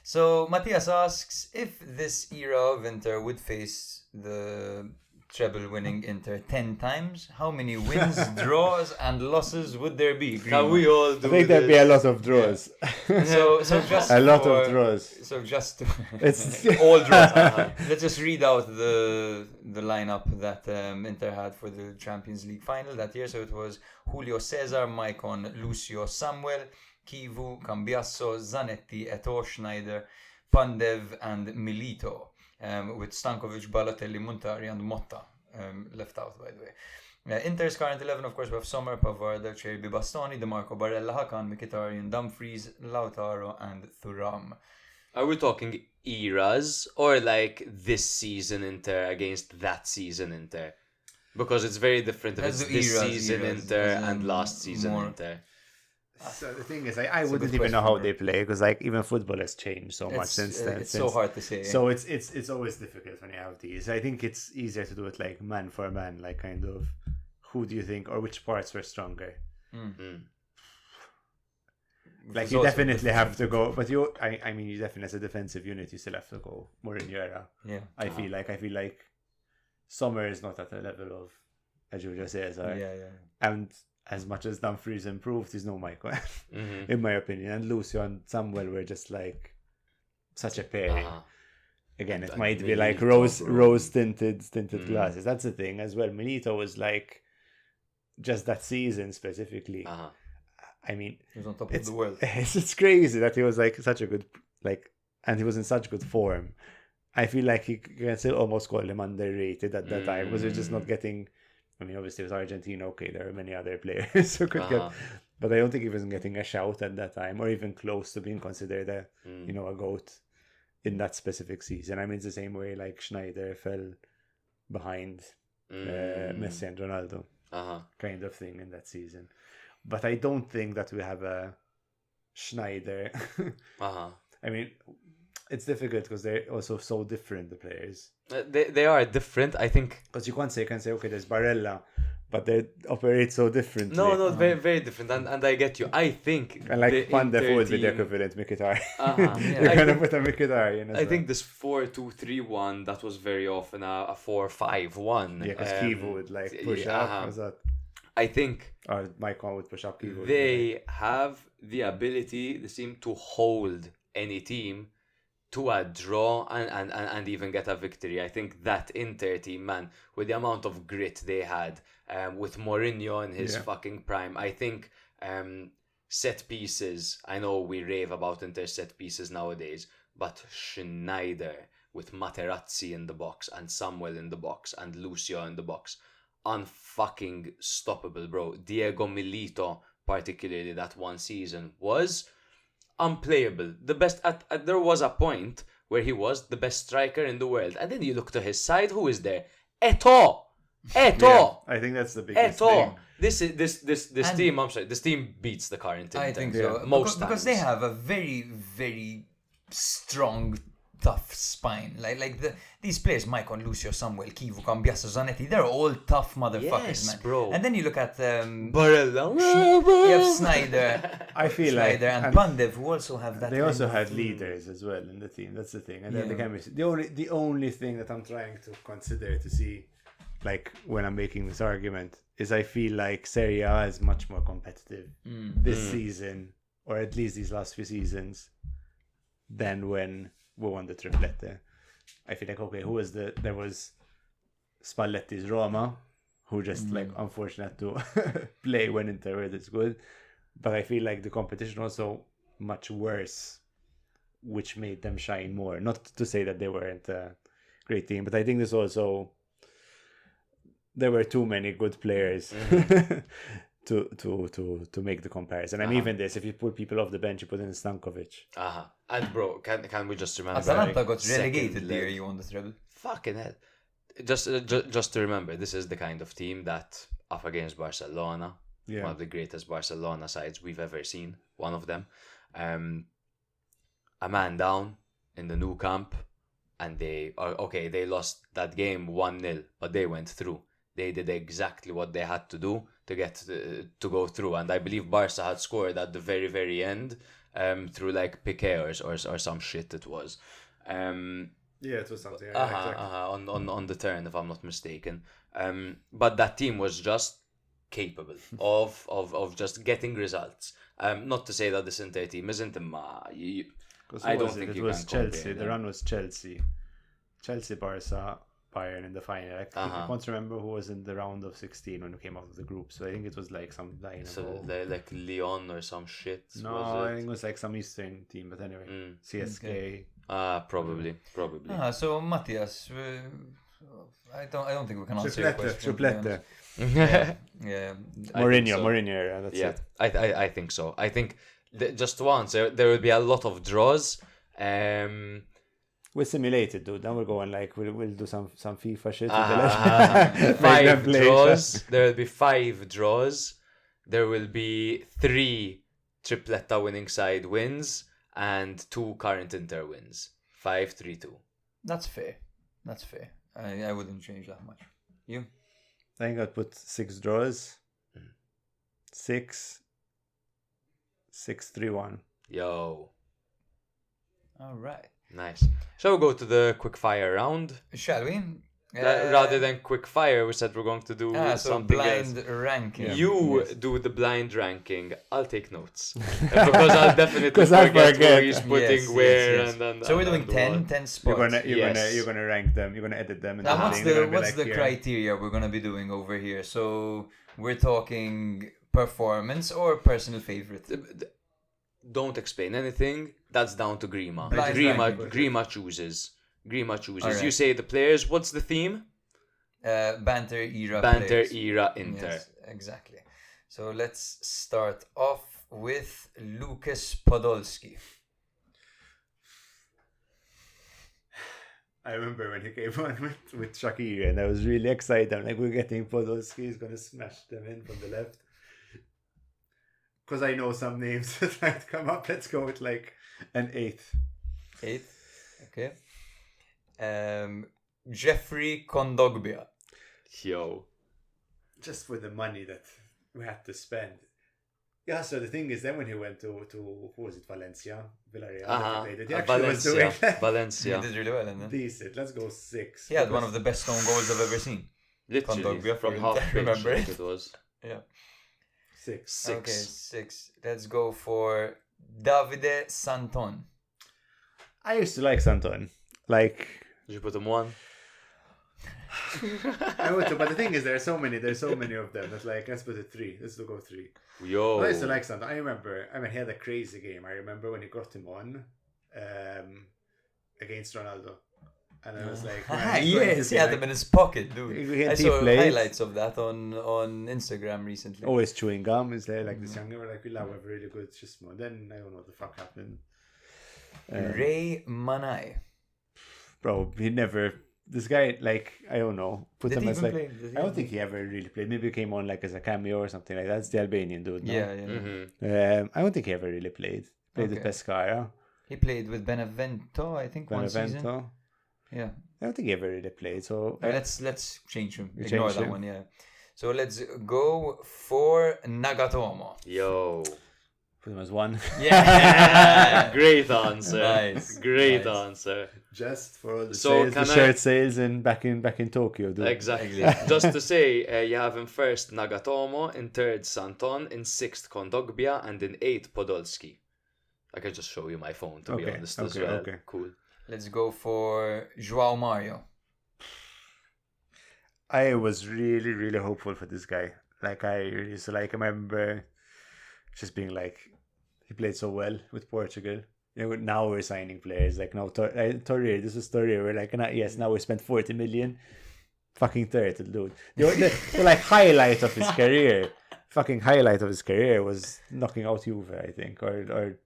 So Matthias asks if this era of Inter would face the treble-winning Inter 10 times, how many wins, draws, and losses would there be? Can we all do I think there'd be a this? lot of draws. So just A lot for- of draws. So just to It's all draws. Let's just read out the lineup that Inter had for the Champions League final that year. So it was Julio Cesar, Maicon, Lucio Samuel, Kivu, Cambiasso, Zanetti, Eto'o, Schneider, Pandev, and Milito, with Stankovic, Balotelli, Montari, and Motta left out, by the way. Inter's current 11, of course, we have Sommer, Pavard, Cerbi, Bastoni, DeMarco, Barella, Hakan, Mkhitaryan, Dumfries, Lautaro, and Thuram. Are we talking eras or like this season Inter against that season Inter? Because it's very different if Let's it's do this eras, season eras, Inter as in and last season more- Inter. So the thing is, I It's a wouldn't good even know question, how bro. they play because like even football has changed so much since then. It's so hard to say. So it's always difficult when you have these. I think it's easier to do it like man for man, like kind of who do you think or which parts were stronger. Like It's you also definitely different. have to go, but I mean you definitely as a defensive unit you still have to go more in your era. Yeah. I feel like Sommer is not at the level of Julio Cesar. Yeah. And as much as Dumfries improved, he's no Michael, in my opinion. And Lucio and Samuel were just like such a pairing. Again, it And might be like Milito, bro. rose tinted glasses. That's the thing as well. Milito was like just that season specifically. I mean, He was on top of the world. it's crazy that he was like such a good and he was in such good form. I feel like you can still almost call him underrated at that time because he was just not getting. I mean, obviously it was Argentina. Okay, there are many other players who could get, but I don't think he wasn't getting a shout at that time or even close to being considered a a GOAT in that specific season. I mean, it's the same way like Schneider fell behind Messi and Ronaldo, kind of thing in that season. But I don't think that we have a Schneider. I mean, it's difficult because they're also so different, the players. They are different, I think. Because you can say, okay, there's Barella, but they operate so differently. No, very, very different. And I get you. I think. And like the Pandev would be the Inter team- equivalent Mkhitaryan. Yeah. You're I going to think- put a Mkhitaryan as I well. think this 4-2-3-1 that was very often a 4-5-1. Yeah, because Kivo would like push up. Was that? I think Or Maicon would push up Kivo. they have the ability, they seem to hold any team to a draw and even get a victory. I think that Inter team, man, with the amount of grit they had, with Mourinho in his fucking prime, I think set pieces, I know we rave about Inter set pieces nowadays, but Schneider with Materazzi in the box and Samuel in the box and Lucio in the box, unfucking stoppable, bro. Diego Milito, particularly that one season, was unplayable. The best there was a point where he was the best striker in the world, and then you look to his side, who is there? Eto'o. Yeah, I think that's the biggest thing. This team, I'm sorry, this team beats the current team. I think so. Most because times. they have a very, very strong, tough spine. These players, Maicon, Lucio, Samuel, Kivu, Cambiasso, Zanetti, they're all tough motherfuckers, Yes, man. bro. And then you look at Barella. you have Snyder, I feel like Schneider and Pandev, who also have that. they kind also of- had leaders as well in the team. That's the thing. And then the Yeah. chemistry. The only thing that I'm trying to consider to see, like when I'm making this argument, is I feel like Serie A is much more competitive this season, or at least these last few seasons, than when we won the triplete. I feel like, okay, there was Spalletti's Roma, who just like unfortunate to play when Inter were this good, but I feel like the competition also much worse, which made them shine more. Not to say that they weren't a great team, but I think there's also there were too many good players to make the comparison. And even this, if you put people off the bench, you put in Stankovic. And bro, can we just remember? Atalanta got second relegated the leg. year you won the treble. Fucking hell. Just to remember, this is the kind of team that up against Barcelona, one of the greatest Barcelona sides we've ever seen, one of them, a man down in the new camp, and they lost that game 1-0, but they went through. They did exactly what they had to do to get to go through, and I believe Barca had scored at the very, very end, through like Piqué or some shit it was. Yeah, it was something. On the turn, if I'm not mistaken. But that team was just capable of just getting results. Not to say that this Inter team isn't. I don't think it you was can Chelsea. compare The them. run was Chelsea, Barca, Bayern in the final. I can't remember who was in the round of 16 when we came out of the group. So I think it was like some Dynamo. So like Lyon or some shit. No, was I it? think it was like some Eastern team. But anyway, CSK. Probably. So Matthias, I don't think we can answer your question. to be Triplete. honest. Yeah. Mourinho era. That's Yeah, it. I think so. I think just to answer, there will be a lot of draws. We simulated, dude. Then we're going like we'll do some FIFA shit. Make them 5 play. draws. There will be 5 draws. There will be 3 tripletta winning side wins and 2 current Inter wins. 5-3-2. That's fair. I wouldn't change that much. You? I think I'd put 6 draws. 6-3-1. Yo. All right. Nice. Shall we go to the quick fire round? Shall we? Rather than quick fire, we said we're going to do so something blind else. ranking. You do the blind ranking. I'll take notes. Because I'll definitely 'Cause I forget who forget. he's putting Yes, where yes. and So we're doing and 10 what. spots. You're gonna rank them. You're gonna edit them. And Now, everything. what's the here. criteria we're going to be doing over here? So we're talking performance or personal favorite? Don't explain anything. That's down to Grima. Blind ranking. Grima chooses. Alright. You say the players. What's the theme? Banter Era Banter players. Era Inter. Yes, exactly. So let's start off with Lucas Podolski. I remember when he came on with Shakira, and I was really excited. I'm like, we're getting Podolski. He's gonna smash them in from the left. Because I know some names that might come up. Let's go with like an 8th. 8th. Okay. Jeffrey Kondogbia. Yo. Just for the money that we had to spend. Yeah, so the thing is, then when he went to who was it, Valencia? Villarreal. that he played it. He actually was doing Valencia. He did really well, and decent. Let's go 6. he had one of the best own goals I've ever seen. Literally, Kondogbia from for half Inter, pitch, remember I think it? it was. Yeah. 6. 6. Okay, 6. Let's go for Davide Santon. I used to like Santon. Like, Did you put him 1? I would too, but the thing is, there's so many of them. That's like, let's put it 3. Let's go 3. Yo. I used to like Santon. I mean, he had a crazy game. I remember when he got him on against Ronaldo. And I was like, man, he's going to Yes, be he had like- them in his pocket, dude. He had I deep saw plays. highlights of that on Instagram recently. always chewing gum. Is there like this younger? We're like, we love a really good chismo. Then I don't know what the fuck happened. Ray Manai. Bro, he never. This guy, like, I don't know. Put Did him he as even like. play? Did he I don't even think he ever really played. Maybe he came on like as a cameo or something like that. That's the Albanian dude. No? Yeah. Mm-hmm. I don't think he ever really played. Played with Okay. Pescara. He played with Benevento, I think, one season. Benevento. Yeah. I don't think he ever really played. So Let's change him. We Ignore change that him. one, yeah. So let's go for Nagatomo. Yo. put him as 1. Yeah. Great answer. Nice. Great Nice. answer. Just for all the So sales, the can I- shirt sales back in Tokyo, dude. Exactly. Just to say, you have in first Nagatomo, in third Santon, in sixth Kondogbia, and in eighth Podolski. I can just show you my phone, to be Okay, honest, as okay, well. okay. Cool. Let's go for João Mario. I was really, really hopeful for this guy. Like, I used to like him. I remember just being like, he played so well with Portugal. You know, now we're signing players. Like, now, Torreira, this was Torreira. We're like, now we spent 40 million. Fucking turtle, dude. The like, highlight of his career, fucking highlight of his career was knocking out Juve, I think, or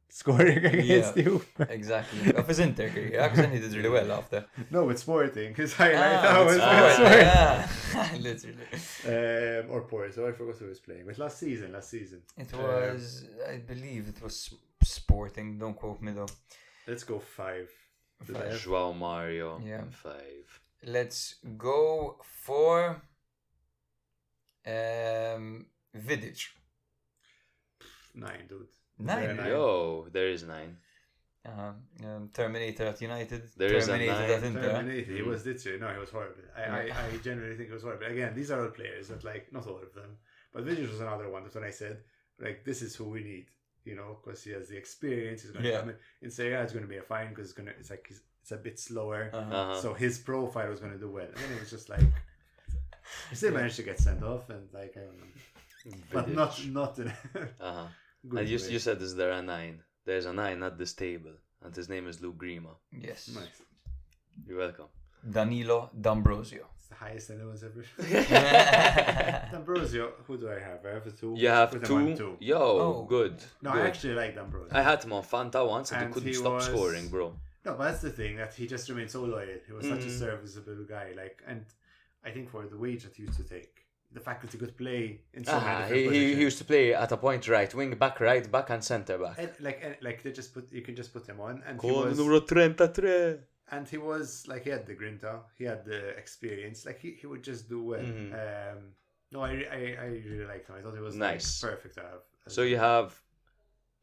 scoring against Juve. Exactly. Of his Inter career. Because then he did really well after. No, with Sporting. His highlight with was Sport, Sporting. yeah. Literally. Or Porto. I forgot who was playing. But last season. It was, I believe it was Sporting. Don't quote me though. Let's go 5. João Mario, Yeah. 5. Let's go for Vidic. 9, dude. 9. Yeah, 9. Yo, there is 9. Terminator at United. There is a Terminator 9. at Inter. Terminated. He was this year. No, he was horrible. I genuinely think it was horrible. Again, these are all players that, like, not all of them. But Vidic was another one. That's when I said, like, this is who we need. You know, because he has the experience. He's going to come in Serie A. It's going to be a fine because it's a bit slower. So his profile was going to do well. And then it was just like, he still managed to get sent off, and like, I don't know, but not in a good And you way. said, is there a 9? There's a 9 at this table, and his name is Luke Grima. Yes. Nice. You're welcome. Danilo D'Ambrosio. It's the highest anyone's ever. D'Ambrosio, who do I have? I have a 2. You have Put him on 2. Yo, Oh. good. No, good. I actually like D'Ambrosio. I had him on Fanta once, and he And couldn't he stop was- scoring, bro. No, but that's the thing, that he just remained so loyal. He was such a Mhm. serviceable guy, like, and I think for the wage that he used to take, the fact that he could play in so many different He positions. used to play at a point right wing back, right back, and centre back. And, like they just put, you can just put him on, and Con numero 33. he was like, he had the grinta, he had the experience, like he would just do well. No, I really liked him. I thought it was Nice. like, perfect to have. So you have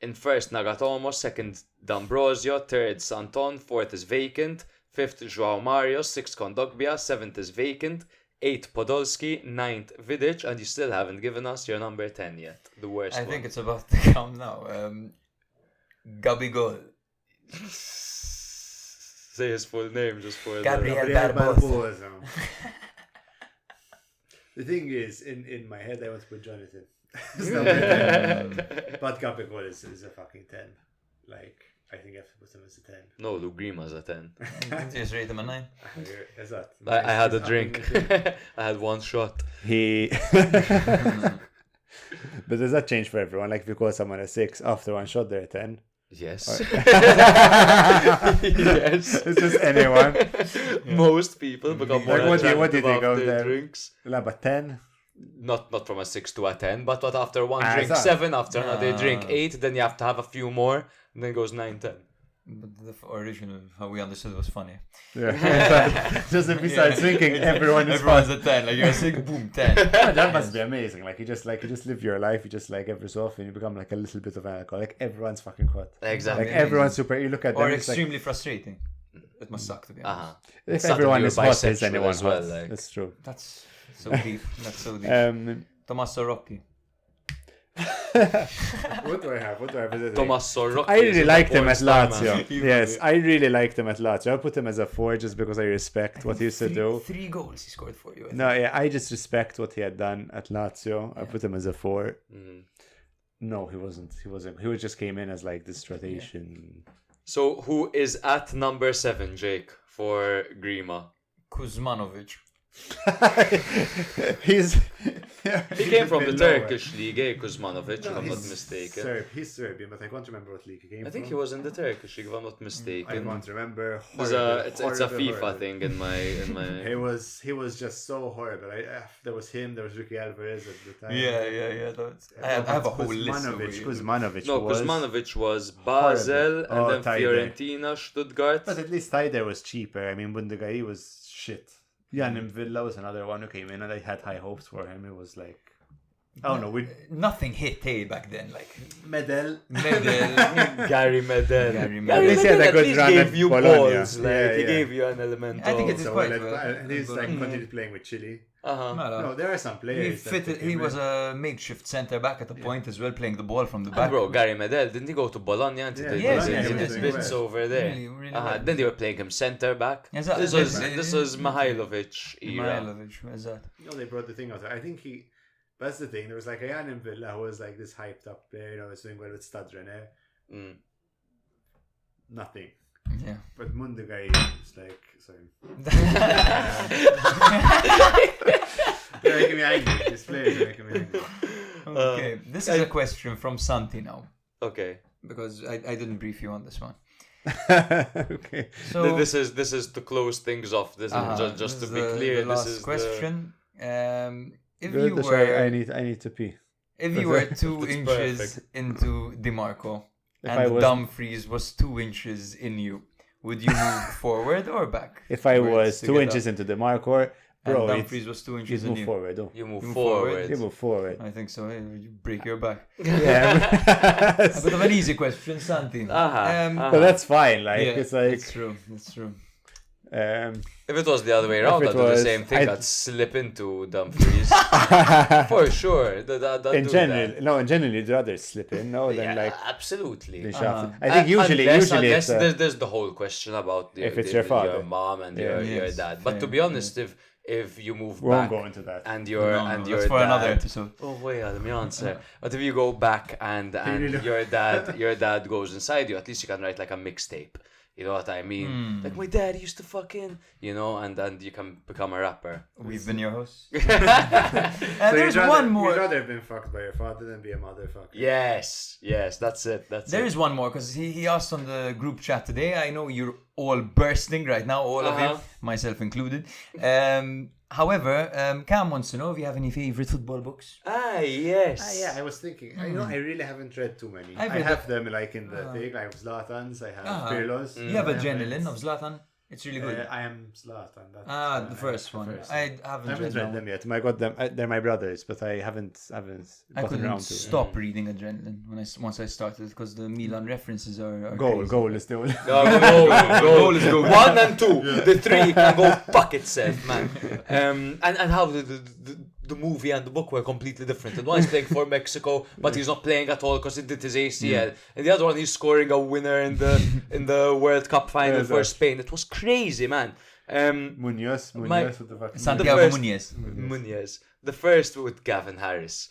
in first Nagatomo, second D'Ambrosio, third Santon, fourth is vacant, fifth João Mario, sixth Kondogbia, seventh is vacant, eighth Podolski, ninth Vidic, and you still haven't given us your number 10 yet. The worst I one. think it's about to come now. Gabigol. Say his full name just for Gabriel Gabriel Barbosa. Barbosa. The thing is, in my head, I want to put Jonathan. It's number 10. But Gabigol is a fucking 10. Like, I think I have to put him as a 10. No, Luke Grima's a 10. Just rate him a 9. Is that? I had a He's drink. upping the thing. I had one shot. He. But does that change for everyone? Like, if you call someone a 6 after one shot, they're a 10. Yes. Yes. It's just anyone. Most people become more Like, what do you attractive think of after them? drinks. Like, but 10? Not from a 6 to a 10, but what after one drink that? 7, after another drink 8, then you have to have a few more, and then it goes 9, 10. But the original, how we understood, was funny. Yeah. Just if you start drinking, everyone's Everyone's a 10. Like, you're sick, boom, 10. that must be amazing. Like you just live your life. You just like every so often you become like a little bit of an alcoholic. Everyone's fucking hot. Exactly. Like everyone's super. You look at them. Or it's like, extremely frustrating. It must suck, to be honest. Uh-huh. if It's not that everyone you're is hot, is bisexual anyone as well, hot? like. That's true. That's so deep. That's so deep. Tommaso Rocchi. What do I have? Is it? Tommaso Rocchi I is really a liked him porn at star, Lazio. man. Yes, I really liked him at Lazio. I put him as a 4 just because I respect what he used to do. 3 goals he scored for you. I No, yeah, I just respect what he had done at Lazio. I put him as a 4. No, he wasn't. He just came in as like this rotation. So who is at number 7, Jake, for Grima? Kuzmanovic. He's He came from the lower. Turkish league, Kuzmanovic, if I'm not mistaken. He's Serbian, but I can't remember what league he came from. I think he was in the Turkish league, if I'm not I mistaken. can't remember. It's a FIFA thing in my. He was just so horrible. There was him. There was Ricky Alvarez at the time. Yeah. I have a whole list. over here. Kuzmanovic. No, was, Kuzmanovic was Basel horrible. and then Tide. Fiorentina, Stuttgart. But at least Taider was cheaper. I mean, Bundegai was shit. Janim Villa was another one who came in, and I had high hopes for him. It was like, I don't know, Nothing hit Tay back then. Like Medel. Gary Medel. At least he had a at good least run at gave you Bologna. balls. Like, Yeah, he yeah. gave you an element. I think it is So, quite like, well. and he's like continued playing with Chile. Uh-huh. No, there are some He players. He was a makeshift centre back at the point as well, playing the ball from the And back. bro, Gary Medel, didn't he go to Bologna and Yeah, did Bologna, his he was doing bits well. over there? Really well. Then they were playing him centre back. Yes, This yes, was Mihailovic era. Mihailovic, what is that? No, they brought the thing out. I think that's the thing. There was like a Jan in Villa who was like this hyped up player, was doing well with Stade Rennais. Nothing. Yeah. But Mundegai was like, sorry. They're making me angry. These players are making me angry. Okay, this is a question from Santi now, Okay. because I didn't brief you on this one. Okay. So This is to close things off. This is just to this be is clear. the last This is question. If Good, you that's were, right. I need to pee. if you were 2 It's inches perfect. into Dimarco I and was- Dumfries was 2 inches in you, would you move forward or back? If I Where was it's 2 together. inches into the marker, And bro, Dumfries was 2 you inches in move you. forward. Oh. You move move forward. You move forward. I think so. You break your back. Yeah. A bit of an easy question, Santi. But that's fine. Like yeah, it's like that's true. That's true. If it was the other way around, it I'd do the was- same thing. I'd slip into Dumfries. For sure. in general, in general, you'd rather slip in, no, than like absolutely. the shaft. I think usually unless it's, there's the whole question about if it's your father. your mom and Yeah. your Yes, dad. But to be fair, honest, if you move we won't back go into that. and your No, your that's for dad, another episode. Oh wait, let me answer. But if you go back and your dad goes inside you, at least you can write like a mixtape. You know what I mean? Like my dad used to fucking, and you can become a rapper. We've been your hosts. So There's one more. You'd rather have been fucked by your father than be a motherfucker. Yes, that's it. There is one more because he asked on the group chat today. I know you're all bursting right now, all of you, myself included. However, Cam wants to know if you have any favorite football books. Yes. Yeah, I was thinking. I really haven't read too many. I've I read have them like in the thing. I have Zlatan's. I have Pirlo's. You have Adrenaline of Zlatan. It's really good. I am Zlatan. That's, The first one. I haven't read them yet. I got them. They're my brothers, but I haven't I gotten couldn't around to. stop reading Adrenaline once I started because the Milan references are Goal is still. Goal is good. 1 and 2. The 3 can go fuck itself, man. And how the movie and the book were completely different. And one is playing for Mexico, but he's not playing at all because he did his ACL. And the other one, he's scoring a winner in the World Cup final for Spain. It was crazy, man. Munoz, what the fuck? Santiago Muñez. Muñez. The first with Gavin Harris.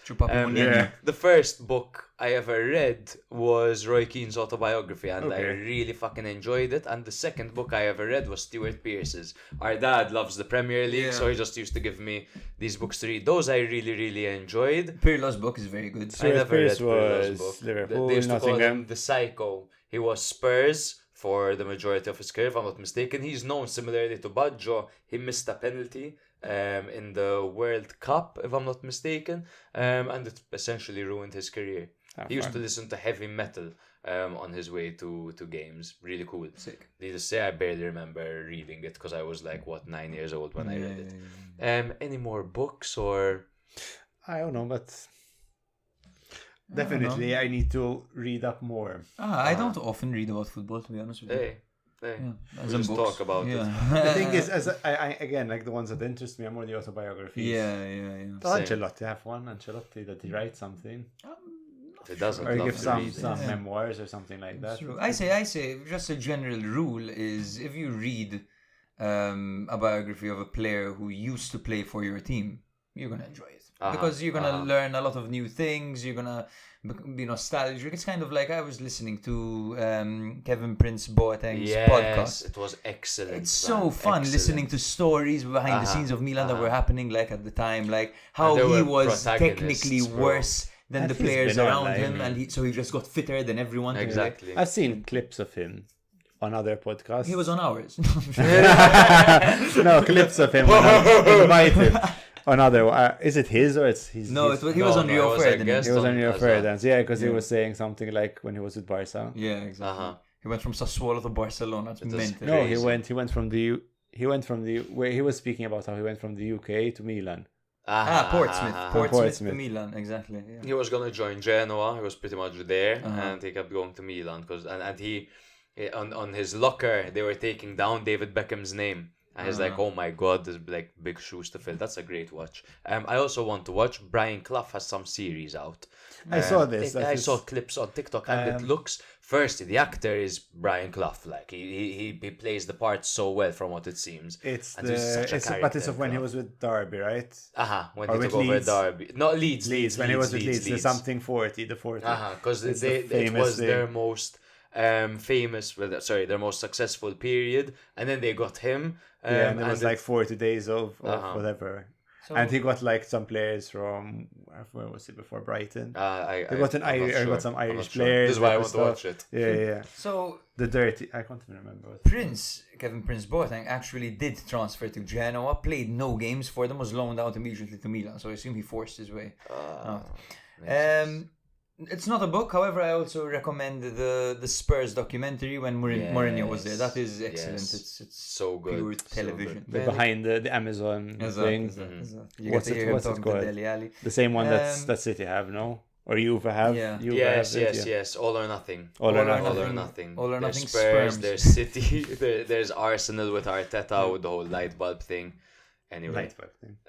Yeah. The first book I ever read was Roy Keane's autobiography, and I really fucking enjoyed it. And the second book I ever read was Stuart Pearce's. Our dad loves the Premier League, so he just used to give me these books to read. Those I really, really enjoyed. Pirlo's book is very good. I never read Pearce Pirlo's was book. Liverpool, They used to call him Nottingham. the Psycho. He was Spurs for the majority of his career, if I'm not mistaken. He's known similarly to Baggio. He missed a penalty in the World Cup, if I'm not mistaken, and it essentially ruined his career. He used to listen to heavy metal on his way to games. Really cool. Sick. Needless to say, I barely remember reading it because I was like, 9 years old when I read it. Any more books or... I don't know, but definitely I need to read up more. I don't often read about football, to be honest with you. Hey. As Just in books. talk about it. The thing is, as I again, like the ones that interest me are more the autobiographies. Yeah. Ancelotti, I have one. Ancelotti that he writes something, It doesn't or he love gives to some read. memoirs or something like that. True. I say, just a general rule is if you read a biography of a player who used to play for your team, you're gonna enjoy it because you're gonna learn a lot of new things. You're gonna be nostalgic. It's kind of like I was listening to Kevin Prince Boateng's podcast. It was excellent. It's so fun listening to stories behind the scenes of Milan that were happening like at the time, like how he was technically worse than the players around him, and so he just got fitter than everyone. Exactly. I've seen clips of him on other podcasts. He was on ours. No, clips of him when I invite him on other. Is it his or it's his? No, he was on Rio Ferdinand. He was on Rio Ferdinand. Yeah, because he was saying something like when he was with Barca. Yeah, exactly. He went from Sassuolo to Barcelona. It's mental. No, he went from the where he was speaking about how he went from the UK to Milan. Portsmouth to Milan, exactly. Yeah. He was gonna join Genoa. He was pretty much there, and he kept going to Milan because and he on his locker they were taking down David Beckham's name. And he's like, oh my god, there's like big shoes to fill. That's a great watch. I also want to watch. Brian Clough has some series out. I saw this. I saw clips on TikTok, and it looks. Firstly, the actor is Brian Clough. Like he plays the part so well from what it seems. But it's of when he was with Derby, right? When he took over Derby. No, Leeds. When he was with Leeds, the something 40, the 40. Because it was their most famous, their most successful period, and then they got him. And it was like 40 days of whatever. So, and he got like some players from where was he before Brighton? He got some Irish players. This is why I want to watch it. Yeah. So the dirty. I can't even remember. Kevin Prince Boateng actually did transfer to Genoa, played no games for them, was loaned out immediately to Milan. So I assume he forced his way out. It's not a book, however, I also recommend the Spurs documentary when Mourinho was there. That is excellent. It's so good. Pure television. So behind the Amazon thing. You get to hear him talking to Dele Alli. The same one that City have, no? Or Juve have? Yeah. Yes. All or nothing. All or nothing. There's Spurs, there's City, there's Arsenal with Arteta with the whole light bulb thing. Anyway,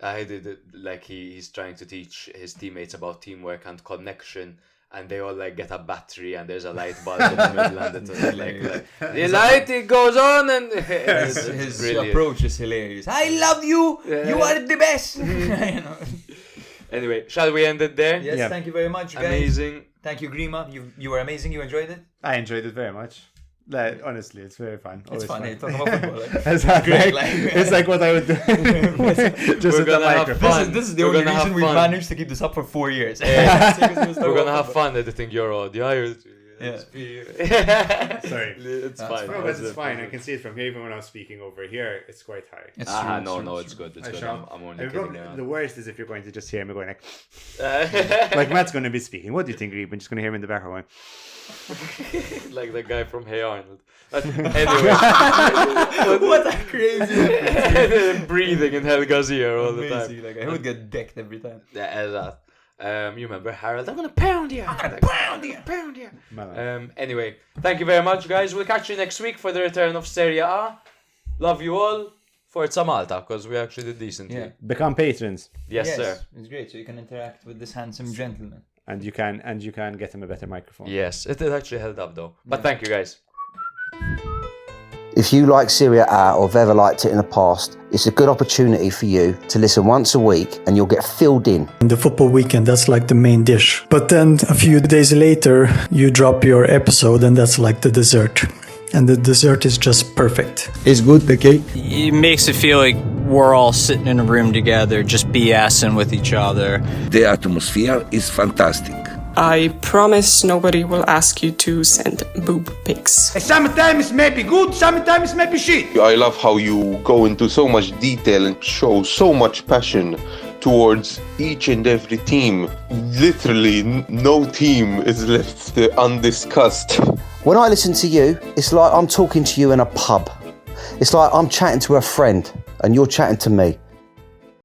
I did it like he's trying to teach his teammates about teamwork and connection. And they all like get a battery, and there's a light bulb in the middle, and it's like the light it goes on, and his approach is hilarious. I love you. You are the best. Anyway, shall we end it there? Yes, thank you very much, guys. Amazing. Thank you, Grima. You were amazing. You enjoyed it. I enjoyed it very much. Like, honestly, it's very fun. It's fun. Talking about football. It's like what I would do. Just with the microphone. This is the only reason we managed to keep this up for 4 years. We're gonna have fun editing your audio. Sorry. It's fine. No, but it's fine. I can see it from here. Even when I'm speaking over here, it's quite high. It's true, It's good. It's I good. shall. I'm only kidding. The worst is if you're going to just hear me going like Matt's going to be speaking. What do you think, Grima? Just going to hear him in the background going. Like the guy from Hey Arnold. Anyway. What a crazy breathing in Helga's ear all the time. Like, I would get decked every time. Yeah, that. You remember Harold? I'm gonna pound you. Pound you. Anyway, thank you very much, guys. We'll catch you next week for the return of Serie A. Love you all. Forza Malta, because we actually did decently. Yeah. Become patrons. Yes, sir. It's great. So you can interact with this handsome gentleman. And you can get him a better microphone. Yes, it actually held up though. But thank you, guys. If you like Serie A or have ever liked it in the past, it's a good opportunity for you to listen once a week and you'll get filled in. In the football weekend, that's like the main dish. But then a few days later, you drop your episode and that's like the dessert. And the dessert is just perfect. It's good, the cake. It makes it feel like we're all sitting in a room together, just BSing with each other. The atmosphere is fantastic. I promise nobody will ask you to send boob pics. Sometimes maybe good, sometimes maybe shit. I love how you go into so much detail and show so much passion towards each and every team. Literally, no team is left undiscussed. When I listen to you, it's like I'm talking to you in a pub. It's like I'm chatting to a friend and you're chatting to me.